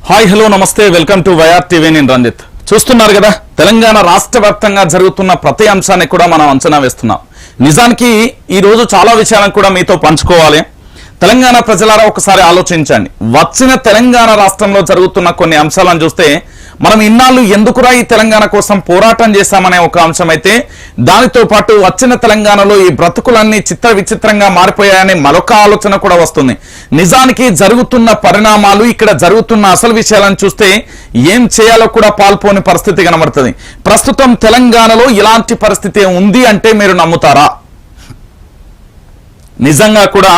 Hi hello నమస్తే welcome to YR TV. నేను రంజిత్. చూస్తున్నారు కదా, తెలంగాణ రాష్ట్ర వ్యాప్తంగా జరుగుతున్న ప్రతి అంశాన్ని కూడా మనం అంచనా వేస్తున్నాం. నిజానికి ఈ రోజు చాలా విషయాలను కూడా మీతో పంచుకోవాలి. తెలంగాణ ప్రజలారా ఒకసారి ఆలోచించండి. వచ్చిన తెలంగాణ రాష్ట్రంలో జరుగుతున్న కొన్ని అంశాలను చూస్తే మనం ఇన్నాళ్ళు ఎందుకురా ఈ తెలంగాణ కోసం పోరాటం చేశామనే ఒక అంశం అయితే, దానితో పాటు వచ్చిన తెలంగాణలో ఈ బ్రతుకులన్నీ చిత్ర విచిత్రంగా మారిపోయాయనే మరొక ఆలోచన కూడా వస్తుంది. నిజానికి జరుగుతున్న పరిణామాలు, ఇక్కడ జరుగుతున్న అసలు విషయాలను చూస్తే ఏం చేయాలో కూడా పాల్పోని పరిస్థితి కనబడుతుంది. ప్రస్తుతం తెలంగాణలో ఇలాంటి పరిస్థితి ఉంది అంటే మీరు నమ్ముతారా? నిజంగా కూడా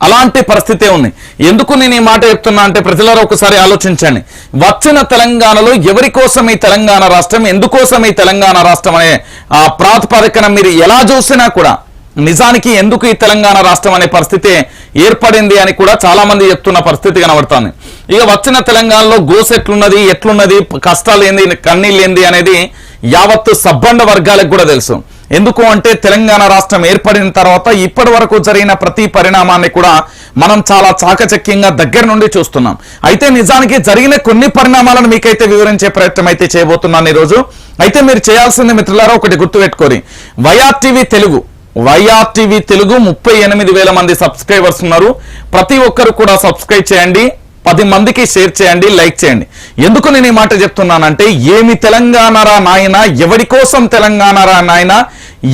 అలాంటి పరిస్థితే ఉంది. ఎందుకు నేను ఈ మాట చెప్తున్నా అంటే, ప్రజలారా ఒకసారి ఆలోచించండి. వచ్చిన తెలంగాణలో ఎవరి కోసం ఈ తెలంగాణ రాష్ట్రం, ఎందుకోసం ఈ తెలంగాణ రాష్ట్రం అనే ప్రాతిపదికన మీరు ఎలా చూసినా కూడా నిజానికి ఎందుకు ఈ తెలంగాణ రాష్ట్రం అనే పరిస్థితి ఏర్పడింది అని కూడా చాలా మంది చెప్తున్న పరిస్థితి కనబడుతుంది. ఇక వచ్చిన తెలంగాణలో గోస్ ఎట్లున్నది, కష్టాలు ఏంది, కన్నీళ్ళు ఏంది అనేది యావత్తు సబ్బండ వర్గాలకు కూడా తెలుసు. ఎందుకు అంటే తెలంగాణ రాష్ట్రం ఏర్పడిన తర్వాత ఇప్పటి వరకు జరిగిన ప్రతి పరిణామాన్ని కూడా మనం చాలా చాకచక్యంగా దగ్గర నుండి చూస్తున్నాం. అయితే నిజానికి జరిగిన కొన్ని పరిణామాలను మీకైతే వివరించే ప్రయత్నం అయితే చేయబోతున్నాను ఈరోజు. అయితే మీరు చేయాల్సింది మిత్రులారా ఒకటి గుర్తుపెట్టుకోరి, వైఆర్ టీవీ తెలుగు 38,000 మంది సబ్స్క్రైబర్స్ ఉన్నారు. ప్రతి ఒక్కరు కూడా సబ్స్క్రైబ్ చేయండి, 10 మందికి షేర్ చేయండి, లైక్ చేయండి. ఎందుకు నేను ఈ మాట చెప్తున్నానంటే, ఏమి తెలంగాణ రా నాయన, ఎవడి కోసం తెలంగాణ రా నాయన,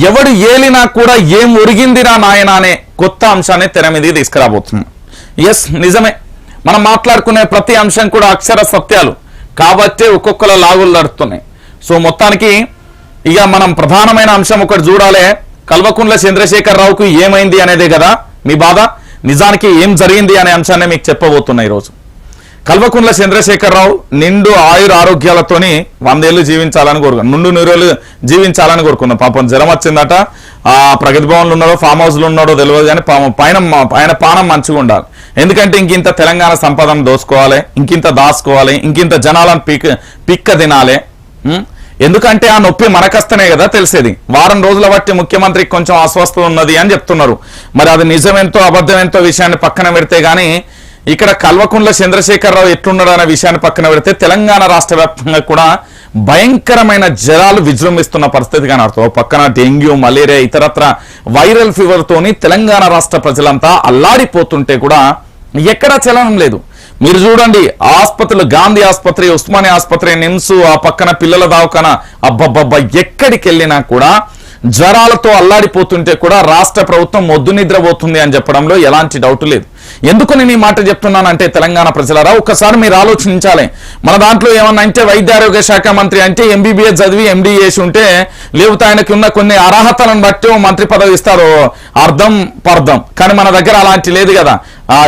ఎవడు ఏలినా కూడా ఏం ఒరిగిందిరా నాయన అనే కొత్త అంశాన్ని తెర మీదకి తీసుకురాబోతున్నాం. ఎస్, నిజమే. మనం మాట్లాడుకునే ప్రతి అంశం కూడా అక్షర సత్యాలు కాబట్టే ఒక్కొక్కల లాగులు నడుస్తున్నాయి. సో మొత్తానికి ఇక మనం ప్రధానమైన అంశం ఒకటి చూడాలి. కల్వకుంట్ల చంద్రశేఖరరావుకు ఏమైంది అనేదే కదా మీ బాధ. నిజానికి ఏం జరిగింది అనే అంశాన్ని మీకు చెప్పబోతున్నా ఈరోజు. కల్వకుంట్ల చంద్రశేఖరరావు నిండు ఆయుర ఆరోగ్యాలతోని 100 ఏళ్ళు జీవించాలని కోరుకున్నాను, నిండు 100 ఏళ్ళు జీవించాలని కోరుకున్నాను. పాపం జ్వరం వచ్చిందట, ప్రగతి భవన్లో ఉన్నాడో ఫామ్ హౌస్లో ఉన్నాడో తెలియదు, కానీ ఆయన పానం మంచిగా ఉండాలి. ఎందుకంటే ఇంకింత తెలంగాణ సంపదను దోసుకోవాలి, ఇంకింత దాచుకోవాలి, ఇంకింత జనాలను పిక్క తినాలి. ఎందుకంటే ఆ నొప్పి మనకస్తనే కదా తెలిసేది. వారం రోజుల బట్టి ముఖ్యమంత్రికి కొంచెం అస్వస్థత ఉన్నది అని చెప్తున్నారు. మరి అది నిజమేంతో అబద్ధమేంతో విషయాన్ని పక్కన పెడితే గానీ, ఇక్కడ కల్వకుంట్ల చంద్రశేఖరరావు ఎట్లున్నాడు అనే విషయాన్ని పక్కన పెడితే తెలంగాణ రాష్ట్ర వ్యాప్తంగా కూడా భయంకరమైన జ్వరాలు విజృంభిస్తున్న పరిస్థితి కనబడుతుంది. పక్కన డెంగ్యూ, మలేరియా, ఇతరత్ర వైరల్ ఫీవర్ తోని తెలంగాణ రాష్ట్ర ప్రజలంతా అల్లాడిపోతుంటే కూడా ఎక్కడా చలనం లేదు. మీరు చూడండి, ఆసుపత్రులు, గాంధీ ఆసుపత్రి, ఉస్మానియా ఆసుపత్రి, నిమ్స్, ఆ పక్కన పిల్లల దవాఖానా, అబ్బబ్బబ్బా ఎక్కడికి వెళ్ళినా కూడా జ్వరాలతో అల్లాడిపోతుంటే కూడా రాష్ట్ర ప్రభుత్వం మొద్దు నిద్రపోతుంది అని చెప్పడంలో ఎలాంటి డౌట్ లేదు. ఎందుకు నేను ఈ మాట చెప్తున్నానంటే, తెలంగాణ ప్రజలారా ఒక్కసారి మీరు ఆలోచించాలి. మన దాంట్లో ఏమన్నా అంటే వైద్య ఆరోగ్య శాఖ మంత్రి అంటే ఎంబీబీఎస్ చదివి ఎండీ చేసి ఉంటే, లేకపోతే ఆయనకి ఉన్న కొన్ని అర్హతలను బట్టి మంత్రి పదవి ఇస్తారు, అర్థం పర్థం. కానీ మన దగ్గర అలాంటి లేదు కదా.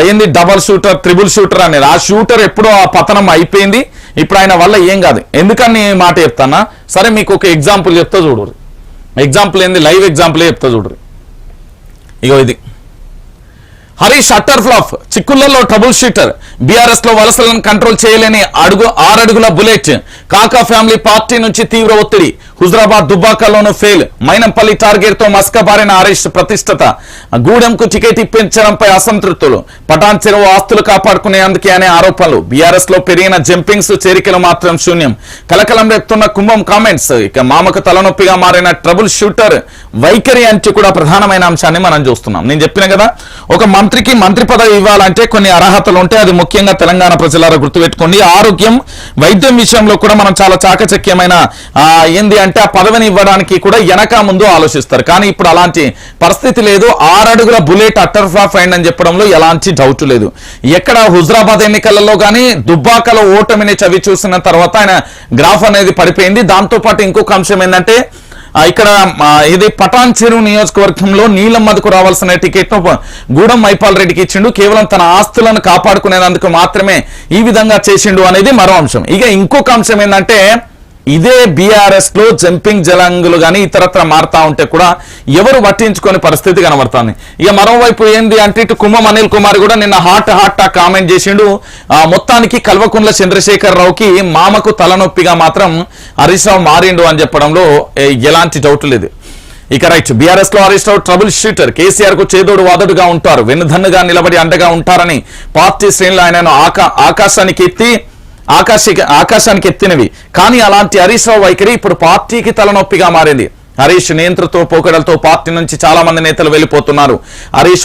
ఏంది డబల్ షూటర్, ట్రిపుల్ షూటర్ అనేది, ఆ షూటర్ ఎప్పుడో ఆ పతనం అయిపోయింది. ఇప్పుడు ఆయన వల్ల ఏం కాదు. ఎందుకని మాట చెప్తానా, సరే మీకు ఒక ఎగ్జాంపుల్ చెప్తా చూడరు. ఎగ్జాంపుల్ ఏంది, లైవ్ ఎగ్జాంపుల్ చెప్తా చూడరు. ఇగో ఇది హరీష్ అట్టర్ ఫ్లాప్, చిక్కుళ్లలో ట్రబుల్ షూటర్, బీఆర్ఎస్ లో వలసలను కంట్రోల్ చేయలేని 6 అడుగుల బుల్లెట్, కాకా ఫ్యామిలీ పార్టీ నుంచి తీవ్ర ఒత్తిడి, హుజరాబాద్ దుబ్బాకలోనూ ఫెయిల్, మైనంపల్లి టార్గెట్ తో మస్కబారిన హరీష్ ప్రతిష్టత, గూడెంకు టికెట్ ఇప్పించడంపై అసంతృప్తులు, పటాన్ చెరువు ఆస్తులు కాపాడుకునేందుకే అనే ఆరోపణలు, బీఆర్ఎస్ లో పెరిగిన జంపింగ్స్, చేరికలు మాత్రం శూన్యం, కలకలం రేపుతున్న కుంభం కామెంట్స్, ఇక మామకు తలనొప్పిగా మారిన ట్రబుల్ షూటర్ వైఖరి అంటూ కూడా ప్రధానమైన అంశాన్ని మనం చూస్తున్నాం. నేను చెప్పిన కదా, ఒక మంత్రికి మంత్రి పదవి ఇవ్వాలంటే కొన్ని అర్హతలు ఉంటాయి. అది ముఖ్యంగా తెలంగాణ ప్రజలారా గుర్తుపెట్టుకోండి. ఆరోగ్యం, వైద్యం విషయంలో కూడా మనం చాలా చాకచక్యమైన ఏంది అంటే ఆ పదవిని ఇవ్వడానికి కూడా వెనక ముందు ఆలోచిస్తారు. కానీ ఇప్పుడు అలాంటి పరిస్థితి లేదు. 6 అడుగుల బుల్లెట్ అట్టర్ ఫ్లాప్ అయిందని చెప్పడంలో ఎలాంటి డౌట్ లేదు. ఎక్కడ హుజరాబాద్ ఎన్నికలలో కానీ దుబ్బాకలో ఓటమిని చవి చూసిన తర్వాత ఆయన గ్రాఫ్ అనేది పడిపోయింది. దాంతో పాటు ఇంకొక అంశం ఏంటంటే, ఇక్కడ ఇది పటాన్ చెరువు నియోజకవర్గంలో నీలమ్మకు రావాల్సిన టికెట్ ను గూడెం మైపాల్ రెడ్డికి ఇచ్చిండు. కేవలం తన ఆస్తులను కాపాడుకునేందుకు మాత్రమే ఈ విధంగా చేసిండు అనేది మరో అంశం. ఇక ఇంకొక అంశం ఏంటంటే, ఇదే బీఆర్ఎస్ లో జంపింగ్ జలంగులు కానీ ఇతరత్ర మారుతా ఉంటే కూడా ఎవరు పట్టించుకునే పరిస్థితి కనబడుతుంది. ఇక మరోవైపు ఏంది అంటే, ఇటు కుంభం అనిల్ కుమార్ కూడా నిన్న హాట్ కామెంట్ చేసిండు. మొత్తానికి కల్వకుంట్ల చంద్రశేఖరరావుకి మామకు తలనొప్పిగా మాత్రం హరీష్ రావు మారిండు అని చెప్పడంలో ఎలాంటి డౌట్ లేదు. ఇక రైట్, బీఆర్ఎస్ లో హరీష్ రావు ట్రబుల్ షూటర్, కేసీఆర్ కు చేదోడు వాదోడుగా ఉంటారు, వెన్నుదన్నుగా నిలబడి అండగా ఉంటారని పార్టీ శ్రేణులు ఆయనను ఆకాశానికి ఎత్తి ఆకాశానికి ఎత్తినవి. కానీ అలాంటి హరీష్ రావు వైఖరి ఇప్పుడు పార్టీకి తలనొప్పిగా మారింది. హరీష్ నియంతృత్వ పోకడలతో పార్టీ నుంచి చాలా మంది నేతలు వెళ్లిపోతున్నారు. హరీష్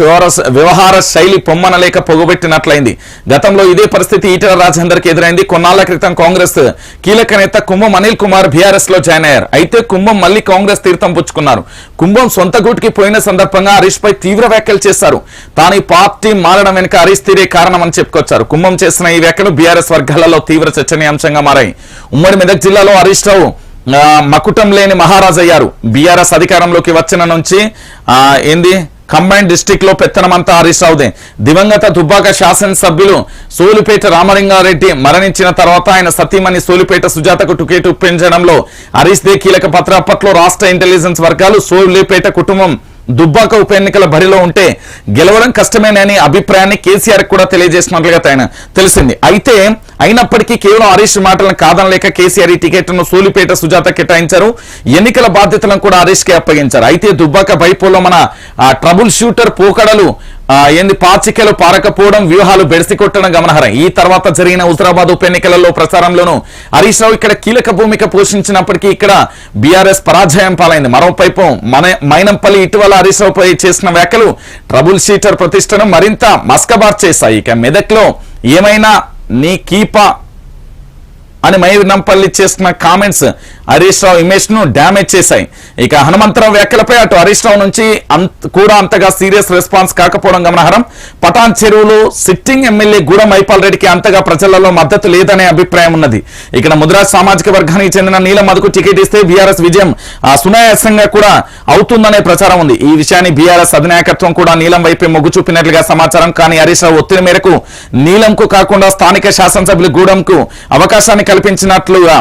వ్యవహార శైలి పొమ్మనలేక పొగబెట్టినట్లయింది. గతంలో ఇదే పరిస్థితి ఈటెల రాజేందర్కి ఎదురైంది. కొన్నాళ్ల క్రితం కాంగ్రెస్ కీలక నేత కుంభం అనిల్ కుమార్ బీఆర్ఎస్ లో జాయిన్ అయ్యారు. అయితే కుంభం మళ్లీ కాంగ్రెస్ తీర్థం పుచ్చుకున్నారు. కుంభం సొంత గూటికి పోయిన సందర్భంగా హరీష్ పై తీవ్ర వ్యాఖ్యలు చేశారు. తాను పార్టీ మారడం వెనుక హరీష్ తీరే కారణమని చెప్పుకొచ్చారు. కుంభం చేసిన ఈ వ్యాఖ్యలు బీఆర్ఎస్ వర్గాలలో తీవ్ర చర్చనీయాంశంగా మారాయి. ఉమ్మడి మెదక్ జిల్లాలో హరీష్ రావు మకుటం లేని మహారాజ్ అయ్యారు. బీఆర్ఎస్ అధికారంలోకి వచ్చిన నుంచి కంబైన్డ్ డిస్టిక్ లో పెత్తనమంతా హరీష్ రావుదే. దివంగత దుబ్బాక శాసనసభ్యులు సోలిపేట రామలింగారెడ్డి మరణించిన తర్వాత ఆయన సతీమణి సోలిపేట సుజాతకు టికెట్ పెంచడంలో హరీష్ దే కీలక పాత్ర. అప్పట్లో రాష్ట్ర ఇంటెలిజెన్స్ వర్గాలు సోలిపేట కుటుంబం దుబ్బాక ఉప ఎన్నికల బరిలో ఉంటే గెలవడం కష్టమేనని అభిప్రాయాన్ని కేసీఆర్ కూడా తెలియజేసినట్లుగా తెలిసింది. అయితే అయినప్పటికీ కేవలం హరీష్ మాటలను కాదనలేక కేసీఆర్ ఈ టికెట్ను సోలిపేట సుజాత కేటాయించారు. ఎన్నికల బాధ్యతలను కూడా హరీష్ కి అప్పగించారు. అయితే దుబ్బాక బైపోలో మన ట్రబుల్ షూటర్ పోకడలు పాచికలు పారకపోవడం, వ్యూహాలు బెడిసి కొట్టడం గమనార్హం. ఈ తర్వాత జరిగిన హుజరాబాద్ ఉప ఎన్నికలలో ప్రచారంలోనూ హరీష్ రావు ఇక్కడ కీలక భూమిక పోషించినప్పటికీ ఇక్కడ బీఆర్ఎస్ పరాజయం పాలైంది. మరోవైపు మైనంపల్లి ఇటీవల హరీష్ రావుపై చేసిన వ్యాఖ్యలు ట్రబుల్ షీటర్ ప్రతిష్టను మరింత మస్కబార్ చేశాయి. ఇక మెదక్లో ఏమైనా నీ కీపా అని మైనంపల్లి చేసిన కామెంట్స్ హరీష్ రావు ఇమేజ్ ను డ్యామేజ్ చేశాయి. ఇక హనుమంతరావు వ్యాఖ్యలపై అటు హరీష్ రావు నుంచి కూడా అంతగా సీరియస్ రెస్పాన్స్ కాకపోవడం గమనార్హం. పటాన్ చెరువులో సిట్టింగ్ ఎమ్మెల్యే గూడెం మైపాల్ రెడ్డికి అంతగా ప్రజలలో మద్దతు లేదనే అభిప్రాయం ఉన్నది. ఇక్కడ ముదిరాజ్ సామాజిక వర్గానికి చెందిన నీలం మధుకు టికెట్ ఇస్తే బీఆర్ఎస్ విజయం సునాయాసంగా కూడా అవుతుందనే ప్రచారం ఉంది. ఈ విషయాన్ని బీఆర్ఎస్ అధినాయకత్వం కూడా నీలం వైపే మొగ్గు చూపినట్లుగా సమాచారం. కానీ హరీష్ రావు ఒత్తిడి మేరకు నీలంకు కాకుండా స్థానిక శాసనసభ్యులు గూడెంకు అవకాశాన్ని కల్పించినట్లుగా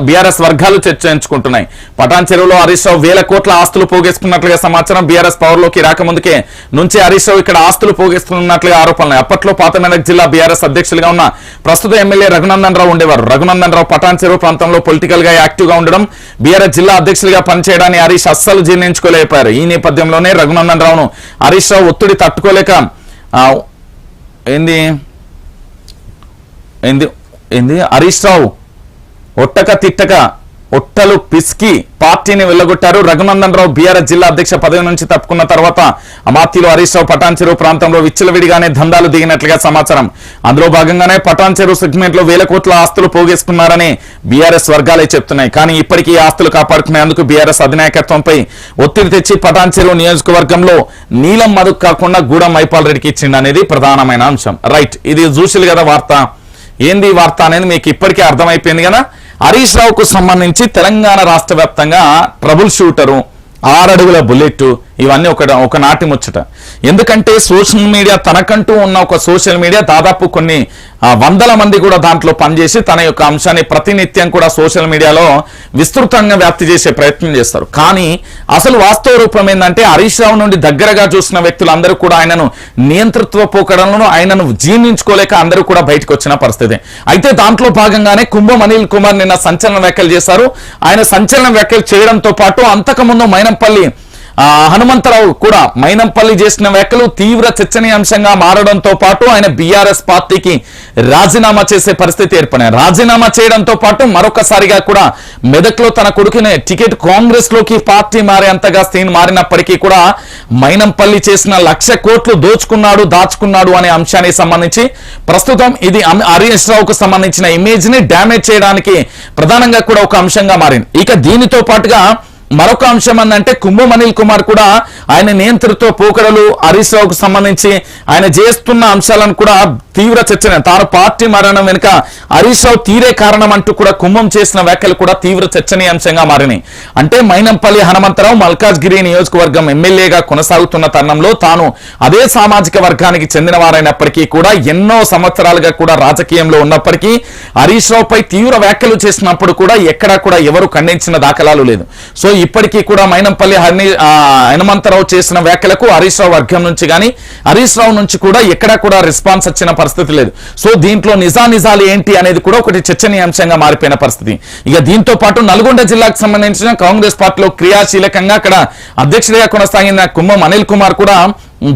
బీఆర్ఎస్ వర్గాలు చర్చించుకుంటున్నాయి. పటాన్ చెరువులో హరీష్ రావు వేల కోట్ల ఆస్తులు పోగేసుకున్నట్లుగా సమాచారం. బీఆర్ఎస్ పవర్ లోకి రాకముందుకే నుంచి హరీష్ రావు ఇక్కడ ఆస్తులు పోగేసుకున్నట్లుగా ఆరోపణలు. అప్పట్లో పాత మెదక్ జిల్లా బీఆర్ఎస్ అధ్యక్షులుగా ఉన్న ప్రస్తుత ఎమ్మెల్యే రఘునందన్ రావు ఉండేవారు. రఘునందన్ రావు పటాన్ చెరువు ప్రాంతంలో పొలిటికల్ గా యాక్టివ్ గా ఉండడం, బీఆర్ఎస్ జిల్లా అధ్యక్షులుగా పనిచేయడాన్ని హరీష్ అస్సలు జీర్ణించుకోలేకపోయారు. ఈ నేపథ్యంలోనే రఘునందన్ రావును హరీష్ రావు ఒత్తిడి తట్టుకోలేక హరీష్ రావు ఒట్టక తిట్టక ఒట్టలు పిసికి పార్టీని వెళ్లగొట్టారు. రఘునందన్ రావు బీఆర్ఎస్ జిల్లా అధ్యక్ష పదవి నుంచి తప్పుకున్న తర్వాత అమాత్యులు హరీష్ రావు పటాన్ చెరువు ప్రాంతంలో విచ్చలవిడిగానే దందాలు దిగినట్లుగా సమాచారం. అందులో భాగంగానే పటాన్ చెరువు సెగ్మెంట్ లో వేల కోట్ల ఆస్తులు పోగేసుకున్నారని బీఆర్ఎస్ వర్గాలే చెప్తున్నాయి. కానీ ఇప్పటికీ ఆస్తులు కాపాడుకునేందుకు బీఆర్ఎస్ అధినాయకత్వంపై ఒత్తిడి తెచ్చి పటాన్ చెరువు నియోజకవర్గంలో నీలం మధుకు కాకుండా గూడెం మైపాల్ రెడ్డికి ఇచ్చింది అనేది ప్రధానమైన అంశం. రైట్, ఇది చూసిలు కదా వార్త. ఏంది వార్త అనేది మీకు ఇప్పటికే అర్థమైపోయింది కదా. హరీష్ రావుకు సంబంధించి తెలంగాణ రాష్ట్ర వ్యాప్తంగా ట్రబుల్ షూటరు, 6 అడుగుల బుల్లెట్, ఇవన్నీ ఒక నాటి ముచ్చట. ఎందుకంటే సోషల్ మీడియా తనకంటూ ఉన్న ఒక సోషల్ మీడియా దాదాపు కొన్ని వందల మంది కూడా దాంట్లో పనిచేసి తన యొక్క అంశాన్ని ప్రతినిత్యం కూడా సోషల్ మీడియాలో విస్తృతంగా వ్యాప్తి చేసే ప్రయత్నం చేస్తారు. కానీ అసలు వాస్తవ రూపం ఏంటంటే హరీష్ రావు నుండి దగ్గరగా చూసిన వ్యక్తులందరూ కూడా ఆయనను నియంతృత్వ పోకడలను ఆయనను జీర్ణించుకోలేక అందరూ కూడా బయటకు వచ్చిన పరిస్థితి. అయితే దాంట్లో భాగంగానే కుంభం అనిల్ కుమార్ నిన్న సంచలన వ్యాఖ్యలు చేశారు. ఆయన సంచలన వ్యాఖ్యలు చేయడంతో పాటు అంతకుముందు మైనంపల్లి హనుమంతరావు కూడా మైనంపల్లి చేసిన వ్యాఖ్యలు తీవ్ర చర్చనీయాంశంగా మారడంతో పాటు ఆయన బీఆర్ఎస్ పార్టీకి రాజీనామా చేసే పరిస్థితి ఏర్పడింది. రాజీనామా చేయడంతో పాటు మరొకసారిగా కూడా మెదక్లో తన కొడుకునే టికెట్ కాంగ్రెస్ లోకి పార్టీ మారేంతగా సీన్ మారినప్పటికీ కూడా మైనంపల్లి చేసిన 1,00,000 కోట్లు దాచుకున్నాడు అనే అంశానికి సంబంధించి ప్రస్తుతం ఇది హరీష్ రావుకు సంబంధించిన ఇమేజ్ ని డ్యామేజ్ చేయడానికి ప్రధానంగా కూడా ఒక అంశంగా మారింది. ఇక దీనితో పాటుగా మరొక అంశం ఏంటంటే కుంభం అనిల్ కుమార్ కూడా ఆయన నియంత్రణతో పోకడలు హరీష్ రావుకు సంబంధించి ఆయన చేస్తున్న అంశాలను కూడా తీవ్ర చర్చనే. తాను పార్టీ మరణం వెనుక హరీష్ రావు తీరే కారణం అంటూ కూడా కుంభం చేసిన వ్యాఖ్యలు కూడా తీవ్ర చర్చనీయాంశంగా మారినాయి. అంటే మైనంపల్లి హనుమంతరావు మల్కాజ్గిరి నియోజకవర్గం ఎమ్మెల్యేగా కొనసాగుతున్న తరుణంలో తాను అదే సామాజిక వర్గానికి చెందిన వారైనప్పటికీ కూడా ఎన్నో సంవత్సరాలుగా కూడా రాజకీయంలో ఉన్నప్పటికీ హరీష్ రావుపై తీవ్ర వ్యాఖ్యలు చేసినప్పుడు కూడా ఎక్కడా కూడా ఎవరు ఖండించిన దాఖలాలు లేదు. సో ఇప్పటికీ కూడా మైనంపల్లి హనుమంతరావు చేసిన వ్యాఖ్యలకు హరీష్ రావు వర్గం నుంచి కానీ హరీష్ రావు నుంచి కూడా ఎక్కడా కూడా రెస్పాన్స్ వచ్చిన పరిస్థితి లేదు. సో దీంట్లో నిజాలు ఏంటి అనేది కూడా ఒకటి చర్చనీయాంశంగా మారిపోయిన పరిస్థితి. ఇక దీంతో పాటు నల్గొండ జిల్లాకు సంబంధించిన కాంగ్రెస్ పార్టీలో క్రియాశీలకంగా అక్కడ అధ్యక్షుడిగా కొనసాగిన కుంభం అనిల్ కుమార్ కూడా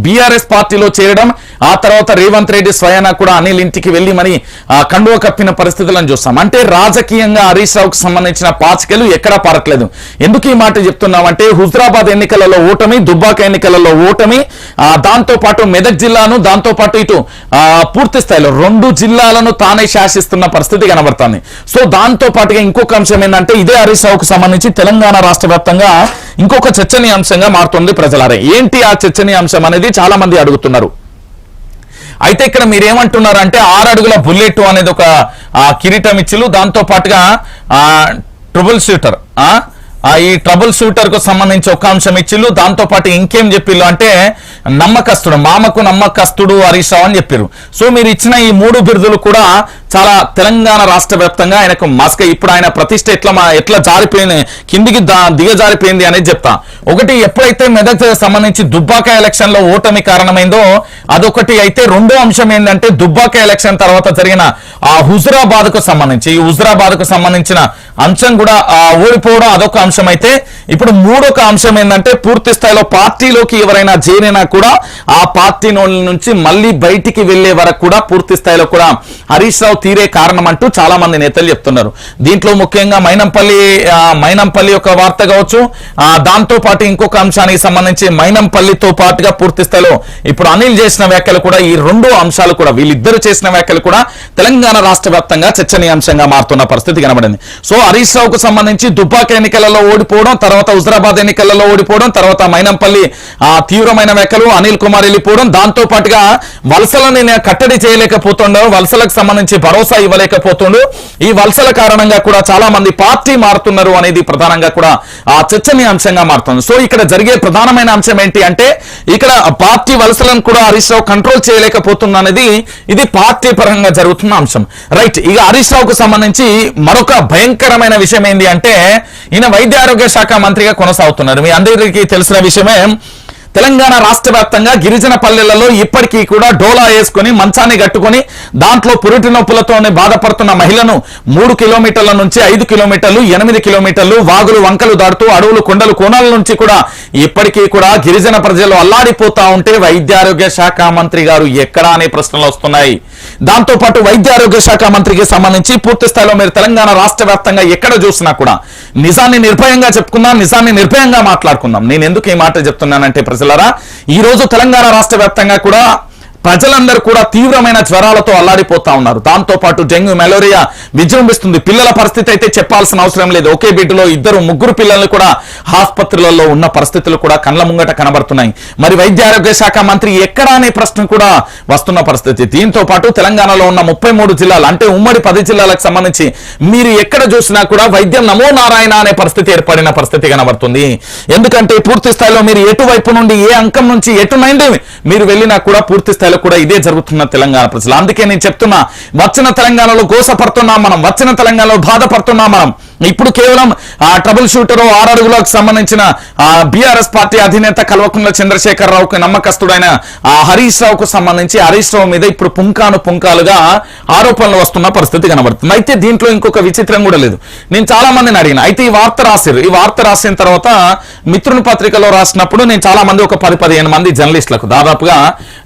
బీఆర్ఎస్ పార్టీలో చేరడం, ఆ తర్వాత రేవంత్ రెడ్డి స్వయానా కూడా అనిల్ ఇంటికి వెళ్లి మరి కండువ కప్పిన పరిస్థితులను చూస్తాం. అంటే రాజకీయంగా హరీష్ రావుకు సంబంధించిన పాచికలు ఎక్కడా పారట్లేదు. ఎందుకు ఈ మాట చెప్తున్నామంటే హుజరాబాద్ ఎన్నికలలో ఓటమి, దుబ్బాక ఎన్నికలలో ఓటమి, దాంతో పాటు మెదక్ జిల్లాను, దాంతో పాటు ఇటు పూర్తి స్థాయిలో 2 జిల్లాలను తానే శాసిస్తున్న పరిస్థితి కనబడుతుంది. సో దాంతో పాటుగా ఇంకొక అంశం ఏంటంటే ఇదే హరీష్ రావుకు సంబంధించి తెలంగాణ రాష్ట్ర వ్యాప్తంగా ఇంకొక చర్చనీయాంశంగా మారుతుంది ప్రజలారా. ఏంటి ఆ చర్చనీయాంశం అనేది చాలా మంది అడుగుతున్నారు. అయితే ఇక్కడ మీరేమంటున్నారు అంటే 6 అడుగుల బుల్లెట్ అనేది ఒక కిరీటం ఇచ్చిలు, దాంతో పాటుగా ట్రబుల్ షూటర్, ఈ ట్రబుల్ షూటర్ కు సంబంధించి ఒక అంశం ఇచ్చిళ్ళు, దాంతో పాటు ఇంకేం చెప్పిళ్ళు అంటే నమ్మకస్తుడు, మామకు నమ్మకస్తుడు హరీష్ రావు అని చెప్పారు. సో మీరు ఇచ్చిన ఈ 3 బిరుదులు కూడా చాలా తెలంగాణ రాష్ట్ర వ్యాప్తంగా ఆయనకు మస్క. ఇప్పుడు ఆయన ప్రతిష్ట ఎట్లా జారిపోయింది, కిందికి దిగజారిపోయింది అనేది చెప్తా. ఒకటి, ఎప్పుడైతే మెదక్ సంబంధించి దుబ్బాక ఎలక్షన్ లో ఓటమి కారణమైందో అదొకటి. అయితే రెండో అంశం ఏంటంటే దుబ్బాక ఎలక్షన్ తర్వాత జరిగిన ఆ హుజురాబాద్ కు సంబంధించి, ఈ హుజురాబాద్ కు సంబంధించిన అంశం కూడా ఓడిపోవడం అదొక అంశం. అయితే ఇప్పుడు మూడొక అంశం ఏంటంటే పూర్తి స్థాయిలో పార్టీలోకి ఎవరైనా చేరినా కూడా ఆ పార్టీ నుంచి మళ్ళీ బయటికి వెళ్లే వరకు కూడా పూర్తి స్థాయిలో కూడా హరీష్ రావు తీరే కారణం అంటూ చాలా మంది నేతలు చెప్తున్నారు. దీంట్లో ముఖ్యంగా మైనంపల్లి యొక్క వార్త కావచ్చు, దాంతో పాటు ఇంకొక అంశానికి సంబంధించి మైనంపల్లితో పాటుగా పూర్తి స్థాయిలో ఇప్పుడు అనిల్ చేసిన వ్యాఖ్యలు కూడా, ఈ 2 అంశాలు కూడా, వీళ్ళిద్దరు చేసిన వ్యాఖ్యలు కూడా తెలంగాణ రాష్ట్ర వ్యాప్తంగా చర్చనీయాంశంగా మారుతున్న పరిస్థితి కనబడింది. సో హరీష్ రావుకు సంబంధించి దుబ్బాక ఎన్నికలలో ఓడిపోవడం, తర్వాత హుజరాబాద్ ఎన్నికలలో ఓడిపోవడం, తర్వాత మైనంపల్లి తీవ్రమైన వ్యాఖ్యలు, అనిల్ కుమార్ వెళ్ళిపోవడం, దాంతో పాటుగా వలసలని కట్టడి చేయలేకపోతుండో, వలసలకు సంబంధించి భరోసా ఇవ్వలేకపోతుండు, ఈ వలసల కారణంగా కూడా చాలా మంది పార్టీ మారుతున్నారు అనేది ప్రధానంగా కూడా చర్చనీయాంశంగా మారుతుంది. సో ఇక్కడ జరిగే ప్రధానమైన అంశం ఏంటి అంటే ఇక్కడ పార్టీ వలసలను కూడా హరీష్ రావు కంట్రోల్ చేయలేకపోతుంది అనేది ఇది పార్టీ పరంగా జరుగుతున్న అంశం. రైట్. ఇక హరీష్ రావుకు సంబంధించి మరొక భయంకరమైన విషయం ఏంటి అంటే ఈయన వైద్య ఆరోగ్య శాఖ మంత్రిగా కొనసాగుతున్నారు. మీ అందరికీ తెలిసిన విషయమే. తెలంగాణ రాష్ట్ర వ్యాప్తంగా గిరిజన పల్లెలలో ఇప్పటికీ కూడా డోలా వేసుకుని మంచాన్ని కట్టుకుని దాంట్లో పురిటి నొప్పులతోనే బాధపడుతున్న మహిళను 3 కిలోమీటర్ల నుంచి 5 కిలోమీటర్లు 8 కిలోమీటర్లు వాగులు వంకలు దాటుతూ అడవులు కొండలు కోణాల నుంచి కూడా ఇప్పటికీ కూడా గిరిజన ప్రజలు అల్లాడిపోతా ఉంటే వైద్య ఆరోగ్య శాఖ మంత్రి గారు ఎక్కడా అనే ప్రశ్నలు వస్తున్నాయి. దాంతో పాటు వైద్య ఆరోగ్య శాఖ మంత్రికి సంబంధించి పూర్తి స్థాయిలో మీరు తెలంగాణ రాష్ట్ర వ్యాప్తంగా ఎక్కడ చూసినా కూడా నిజాన్ని నిర్భయంగా చెప్పుకుందాం, నిజాన్ని నిర్భయంగా మాట్లాడుకుందాం. నేను ఎందుకు ఈ మాట చెప్తున్నానంటే ప్రజలారా, ఈ రోజు తెలంగాణ రాష్ట్ర వ్యాప్తంగా కూడా ప్రజలందరూ కూడా తీవ్రమైన జ్వరాలతో అల్లాడిపోతా ఉన్నారు. దాంతో పాటు డెంగ్యూ, మలేరియా విజృంభిస్తుంది. పిల్లల పరిస్థితి అయితే చెప్పాల్సిన అవసరం లేదు. ఒకే బిడ్డలో 2-3 పిల్లలు కూడా ఆసుపత్రులలో ఉన్న పరిస్థితులు కూడా కళ్ళ ముంగట కనబడుతున్నాయి. మరి వైద్య ఆరోగ్య శాఖ మంత్రి ఎక్కడా అనే ప్రశ్న కూడా వస్తున్న పరిస్థితి. దీంతో పాటు తెలంగాణలో ఉన్న 33 జిల్లాలు అంటే ఉమ్మడి 10 జిల్లాలకు సంబంధించి మీరు ఎక్కడ చూసినా కూడా వైద్యం నమో నారాయణ అనే పరిస్థితి ఏర్పడిన పరిస్థితి కనబడుతుంది. ఎందుకంటే పూర్తి స్థాయిలో మీరు ఎటువైపు నుండి ఏ అంకం నుంచి ఎటునైంది మీరు వెళ్ళినా కూడా పూర్తి స్థాయిలో కూడా ఇదే జరుగుతున్న తెలంగాణ ప్రజలు. అందుకే నేను చెప్తున్నా, వచ్చిన తెలంగాణలో గోసపడుతున్నాం మనం, వచ్చిన తెలంగాణలో బాధపడుతున్నాం మనం. ఇప్పుడు కేవలం ట్రబుల్ షూటర్ 6 అడుగులకు సంబంధించిన బీఆర్ఎస్ పార్టీ అధినేత కల్వకుంట్ల చంద్రశేఖర్ రావుకు నమ్మకస్తుడైన హరీష్ రావుకు సంబంధించి హరీష్ రావు మీద ఇప్పుడు పుంకాలుగా ఆరోపణలు వస్తున్న పరిస్థితి కనబడుతుంది. అయితే దీంట్లో ఇంకొక విచిత్రం కూడా లేదు. నేను చాలా మందిని అడిగిన, అయితే ఈ వార్త రాశారు. ఈ వార్త రాసిన తర్వాత మిత్రుని పత్రికలో రాసినప్పుడు నేను చాలా మంది ఒక 10-15 మంది జర్నలిస్టులకు దాదాపుగా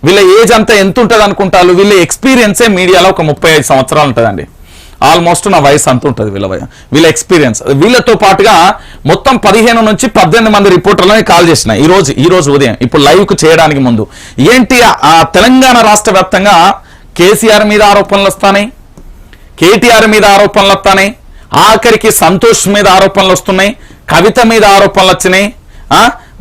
వీళ్ళ ఏజ్ అంతా ఎంత ఉంటుంది అనుకుంటారు, వీళ్ళ ఎక్స్పీరియన్సే మీడియాలో ఒక 35 సంవత్సరాలు ఉంటుందండి. ఆల్మోస్ట్ నా వయసు అంత ఉంటుంది వీళ్ళ ఎక్స్పీరియన్స్. వీళ్ళతో పాటుగా మొత్తం 15 నుంచి 18 మంది రిపోర్టర్లని కాల్ చేసిన ఈ రోజు ఉదయం ఇప్పుడు లైవ్ కు చేయడానికి ముందు. ఏంటి తెలంగాణ రాష్ట్ర వ్యాప్తంగా కేసీఆర్ మీద ఆరోపణలు వస్తాయి, కేటీఆర్ మీద ఆరోపణలు వస్తాయి, ఆఖరికి సంతోష్ మీద ఆరోపణలు వస్తున్నాయి, కవిత మీద ఆరోపణలు వచ్చినాయి,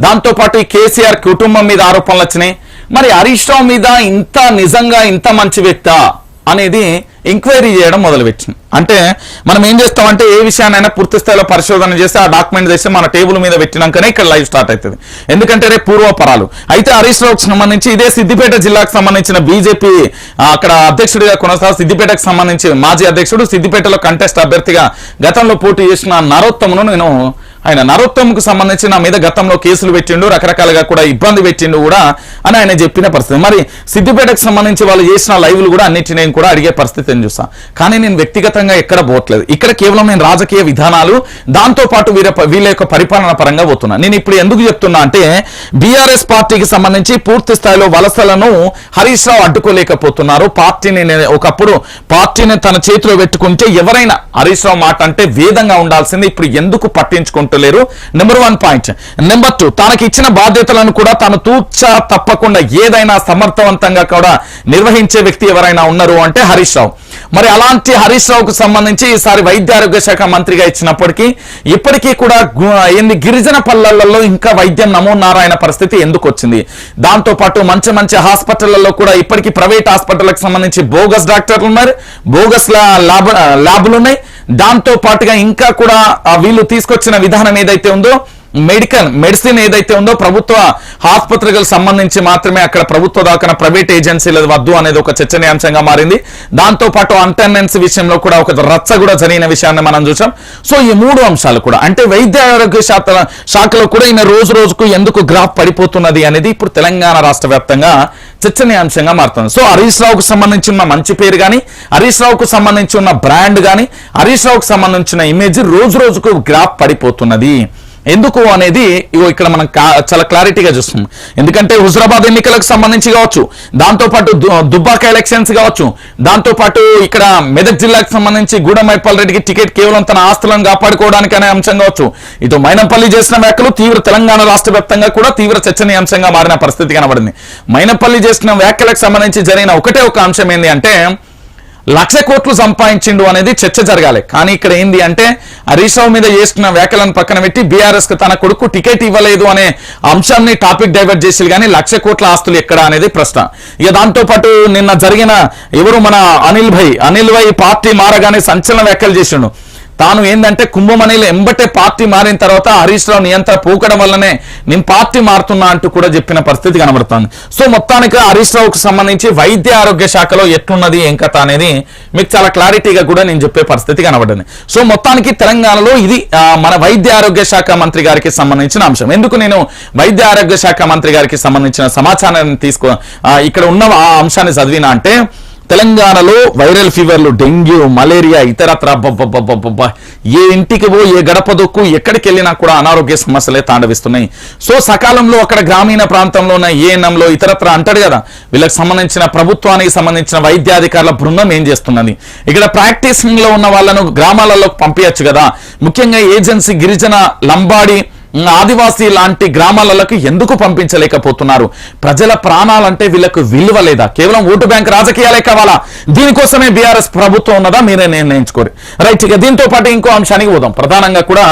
దాంతో పాటు ఈ కేసీఆర్ కుటుంబం మీద ఆరోపణలు వచ్చినాయి. మరి హరీష్ రావు మీద ఇంత నిజంగా ఇంత మంచి వ్యక్తా అనేది ఎంక్వైరీ చేయడం మొదలుపెట్టింది. అంటే మనం ఏం చేస్తామంటే ఏ విషయాన్నైనా పూర్తి స్థాయిలో పరిశోధన చేస్తే ఆ డాక్యుమెంట్ చేస్తే మన టేబుల్ మీద పెట్టినాకనే ఇక్కడ లైవ్ స్టార్ట్ అవుతుంది. ఎందుకంటే రేపు పూర్వపరాలు. అయితే హరీష్ రావుకి సంబంధించి ఇదే సిద్దిపేట జిల్లాకు సంబంధించిన బీజేపీ అక్కడ అధ్యక్షుడిగా కొనసాగు సిద్దిపేటకు సంబంధించి మాజీ అధ్యక్షుడు, సిద్దిపేటలో కంటెస్ట్ అభ్యర్థిగా గతంలో పోటీ చేసిన నరోత్తమును నేను ఆయన నరోత్తమ్కు సంబంధించి నా మీద గతంలో కేసులు పెట్టిండు, రకరకాలుగా కూడా ఇబ్బంది పెట్టిండు కూడా అని ఆయన చెప్పిన పరిస్థితి. మరి సిద్దిపేటకు సంబంధించి వాళ్ళు చేసిన లైవ్లు కూడా అన్నిటి నేను కూడా అడిగే పరిస్థితిని చూస్తాను. కానీ నేను వ్యక్తిగతంగా ఎక్కడ పోవట్లేదు. ఇక్కడ కేవలం నేను రాజకీయ విధానాలు దాంతో పాటు వీళ్ళ యొక్క పరిపాలన పరంగా పోతున్నా. నేను ఇప్పుడు ఎందుకు చెప్తున్నా అంటే బీఆర్ఎస్ పార్టీకి సంబంధించి పూర్తి స్థాయిలో వలసలను హరీష్ రావు అడ్డుకోలేకపోతున్నారు. ఒకప్పుడు పార్టీని తన చేతిలో పెట్టుకుంటే ఎవరైనా హరీష్ రావు మాట అంటే వేదంగా ఉండాల్సింది. ఇప్పుడు ఎందుకు పట్టించుకుంటలేరు? Number 1 point. నెంబర్ 2, తనకి ఇచ్చిన బాధ్యతలను కూడా తాను తూచా తప్పకుండా ఏదైనా సమర్థవంతంగా కూడా నిర్వహించే వ్యక్తి ఎవరైనా ఉన్నారు అంటే హరీష్ రావు. మరి అలాంటి హరీష్ రావుకు సంబంధించి ఈసారి వైద్య ఆరోగ్య శాఖ మంత్రిగా ఇచ్చినప్పటికీ ఇప్పటికీ కూడా గిరిజన పల్లెలలో ఇంకా వైద్యం నమో నారాయణ పరిస్థితి ఎందుకు వచ్చింది? దాంతో పాటు మంచి మంచి హాస్పిటళ్లలో కూడా ఇప్పటికీ ప్రైవేట్ హాస్పిటల్కి సంబంధించి బోగస్ డాక్టర్లు ఉన్నారు, బోగస్ ల్యాబులు ఉన్నాయి. దాంతో పాటుగా ఇంకా కూడా వీళ్ళు తీసుకొచ్చిన విధానం ఏదైతే ఉందో మెడిసిన్ ఏదైతే ఉందో ప్రభుత్వ ఆసుపత్రులకు సంబంధించి మాత్రమే అక్కడ ప్రభుత్వ దాకా ప్రైవేట్ ఏజెన్సీలు వద్దు అనేది ఒక చర్చనీయాంశంగా మారింది. దాంతో పాటు అటెండెన్స్ విషయంలో కూడా ఒక రచ్చ కూడా జరిగిన విషయాన్ని మనం చూసాం. సో ఈ 3 అంశాలు కూడా అంటే వైద్య ఆరోగ్య శాఖలో కూడా ఈయన రోజు రోజుకు ఎందుకు గ్రాఫ్ పడిపోతున్నది అనేది ఇప్పుడు తెలంగాణ రాష్ట్ర వ్యాప్తంగా చర్చనీయాంశంగా మారుతుంది. సో హరీష్ రావుకు సంబంధించి ఉన్న మంచి పేరు కానీ, హరీష్ రావుకు సంబంధించి ఉన్న బ్రాండ్ కానీ, హరీష్ రావుకు సంబంధించిన ఇమేజ్ రోజు రోజుకు గ్రాఫ్ పడిపోతున్నది. ఎందుకు అనేది ఇక్కడ మనం చాలా క్లారిటీగా చూస్తున్నాం. ఎందుకంటే హుజరాబాద్ ఎన్నికలకు సంబంధించి కావచ్చు, దాంతోపాటు దుబ్బాక ఎలక్షన్స్ కావచ్చు, దాంతోపాటు ఇక్కడ మెదక్ జిల్లాకు సంబంధించి గూడెం రెడ్డికి టికెట్ కేవలం తన ఆస్తులను కాపాడుకోవడానికి అనే అంశం కావచ్చు. ఇటు మైనంపల్లి చేసిన వ్యాఖ్యలు తెలంగాణ రాష్ట్ర వ్యాప్తంగా కూడా తీవ్ర చర్చనీయాంశంగా మారిన పరిస్థితి కనబడింది. మైనంపల్లి చేసిన వ్యాఖ్యలకు సంబంధించి జరిగిన ఒకటే ఒక అంశం ఏంది అంటే 1,00,000 కోట్లు సంపాదించిండు అనేది చర్చ జరగాలి. కానీ ఇక్కడ ఏంది అంటే హరీష్ రావు మీద చేస్తున్న వ్యాఖ్యలను పక్కన పెట్టి బీఆర్ఎస్ కు తన కొడుకు టికెట్ ఇవ్వలేదు అనే అంశాన్ని టాపిక్ డైవర్ట్ చేసి కానీ 1,00,000 కోట్ల ఆస్తులు ఎక్కడ అనేది ప్రశ్న. ఇక దాంతో పాటు నిన్న జరిగిన మన అనిల్ భాయ్ పార్టీ మారగానే సంచలన వ్యాఖ్యలు చేసిండు. తాను ఏంటంటే కుంభమణిలో ఎంబటే పార్టీ మారిన తర్వాత హరీష్ రావు నియంత్రణ పోకడం వల్లనే నేను పార్టీ మారుతున్నా అంటూ కూడా చెప్పిన పరిస్థితి కనబడుతుంది. సో మొత్తానికి హరీష్ రావుకు సంబంధించి వైద్య ఆరోగ్య శాఖలో ఎట్లున్నది ఏం కథ అనేది మీకు చాలా క్లారిటీగా కూడా నేను చెప్పే పరిస్థితి కనబడింది. సో మొత్తానికి తెలంగాణలో ఇది మన వైద్య ఆరోగ్య శాఖ మంత్రి గారికి సంబంధించిన అంశం. ఎందుకు నేను వైద్య ఆరోగ్య శాఖ మంత్రి గారికి సంబంధించిన సమాచారాన్ని ఇక్కడ ఉన్న ఆ అంశాన్ని చదివినా అంటే తెలంగాణలో వైరల్ ఫీవర్లు, డెంగ్యూ, మలేరియా, ఇతరత్ర ఏ ఇంటికి ఏ గడప దొక్కు ఎక్కడికి వెళ్ళినా కూడా అనారోగ్య సమస్యలే తాండవిస్తున్నాయి. సో సకాలంలో అక్కడ గ్రామీణ ప్రాంతంలో ఉన్న ఏఎన్ఎంలో ఇతరత్ర అంటాడు కదా, వీళ్ళకి సంబంధించిన ప్రభుత్వానికి సంబంధించిన వైద్యాధికారుల బృందం ఏం చేస్తున్నది? ఇక్కడ ప్రాక్టీసింగ్ లో ఉన్న వాళ్ళను గ్రామాలలోకి పంపించచ్చు కదా. ముఖ్యంగా ఏజెన్సీ, గిరిజన, లంబాడి, ఆదివాసీ లాంటి గ్రామాలకు ఎందుకు పంపించలేకపోతున్నారు? ప్రజల ప్రాణాలంటే వీళ్ళకు విలువ లేదా? కేవలం ఓటు బ్యాంక్ రాజకీయాలే కావాలా? దీనికోసమే బీఆర్ఎస్ ప్రభుత్వం ఉన్నదా? మీరే నిర్ణయించుకోరు. రైట్. ఇక దీంతో పాటు ఇంకో అంశానికి పోదాం. ప్రధానంగా కూడా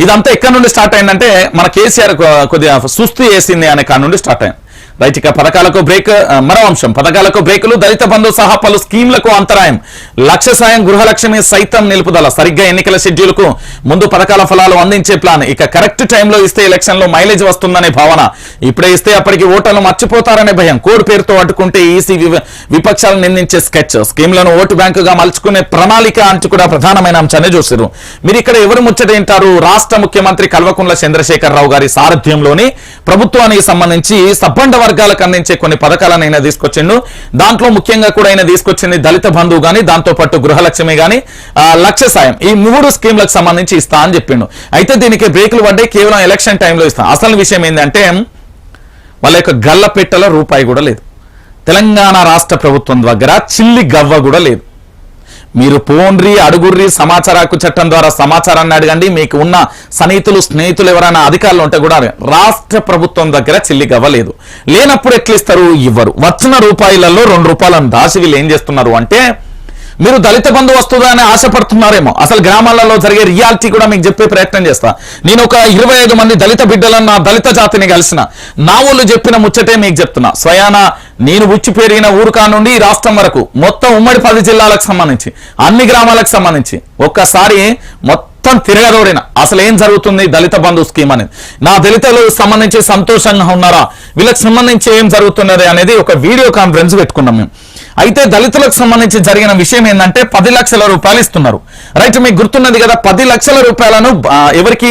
ఇదంతా ఎక్కడి నుండి స్టార్ట్ అయిందంటే మన కేసీఆర్ కొద్దిగా సుస్థి వేసింది అనే కాడ నుండి స్టార్ట్ అయింది. రైట్. ఇక పథకాలకు బ్రేక్. మరో అంశం, పథకాలకు బ్రేకులు, దళిత బంధు సహా పలు స్కీంలకు అంతరాయం, 1,00,000 సాయం, గృహలక్ష్మి సైతం నిలుపుదల, సరిగ్గా ఎన్నికల షెడ్యూల్ కు ముందు పథకాల ఫలాలు అందించే ప్లాన్. ఇక కరెక్ట్ టైంలో ఇస్తే ఎలక్షన్ లో మైలేజ్ వస్తుందనే భావన. ఇప్పుడే ఇస్తే అప్పటికి ఓటర్లు మర్చిపోతారనే భయం. కోడ్ పేరుతో అడ్డుకుంటే ఈసీ విపక్షాలను నిందించే స్కెచ్, స్కీమ్లను ఓటు బ్యాంకుగా మలుచుకునే ప్రణాళిక అంటూ కూడా ప్రధానమైన అంశాన్ని చూసారు. మీరు ఇక్కడ ఎవరు ముచ్చటేంటారు? రాష్ట్ర ముఖ్యమంత్రి కల్వకుంట్ల చంద్రశేఖరరావు గారి సారథ్యంలోని ప్రభుత్వానికి సంబంధించి సబ్బండ వర్గాలకు అందించే కొన్ని పథకాలను ఆయన తీసుకొచ్చిండు. దాంట్లో ముఖ్యంగా కూడా ఆయన తీసుకొచ్చింది దళిత బంధువు గాని, దాంతో పాటు గృహలక్ష్మి గాని, 1,00,000 సాయం, ఈ 3 స్కీమ్లకు సంబంధించి ఇస్తా అని చెప్పిండు. అయితే దీనికి బ్రేకులు పడ్డాయి. కేవలం ఎలక్షన్ టైంలో ఇస్తాం. అసలు విషయం ఏంటంటే వాళ్ళ యొక్క గల్లపెట్టల రూపాయి కూడా లేదు. తెలంగాణ రాష్ట్ర ప్రభుత్వం దగ్గర చిల్లి గవ్వ కూడా లేదు. మీరు పోన్రి, అడుగుర్రి, సమాచార హక్కు చట్టం ద్వారా సమాచారాన్ని అడగండి. మీకు ఉన్న సన్నిహితులు, స్నేహితులు ఎవరైనా అధికారులు ఉంటే కూడా రాష్ట్ర ప్రభుత్వం దగ్గర చిల్లి గవ్వలేదు. లేనప్పుడు ఎట్లిస్తారు? ఇవ్వరు. వచ్చిన రూపాయలలో 2 రూపాయలను దాచి వీళ్ళు ఏం చేస్తున్నారు అంటే మీరు దళిత బంధు వస్తుందా అని ఆశపడుతున్నారేమో. అసలు గ్రామాలలో జరిగే రియాలిటీ కూడా మీకు చెప్పే ప్రయత్నం చేస్తా. నేను ఒక 25 మంది దళిత బిడ్డలను, నా దళిత జాతిని కలిసిన నా వాళ్ళు చెప్పిన ముచ్చటే మీకు చెప్తున్నా. స్వయాన నేను ఉచ్చి పెరిగిన ఊరుకా నుండి రాష్ట్రం వరకు మొత్తం ఉమ్మడి 10 జిల్లాలకు సంబంధించి అన్ని గ్రామాలకు సంబంధించి ఒక్కసారి మొత్తం తిరగదోడిన అసలు ఏం జరుగుతుంది దళిత బంధు స్కీమ్ అనేది. నా దళితులకు సంబంధించి సంతోషంగా ఉన్నారా, వీళ్ళకి సంబంధించి ఏం జరుగుతున్నది అనేది ఒక వీడియో కాన్ఫరెన్స్ పెట్టుకున్నాం మేము. అయితే దళితులకు సంబంధించి జరిగిన విషయం ఏంటంటే 10 లక్షల రూపాయలు ఇస్తున్నారు. రైట్, మీకు గుర్తున్నది కదా, 10 లక్షల రూపాయలను ఎవరికి,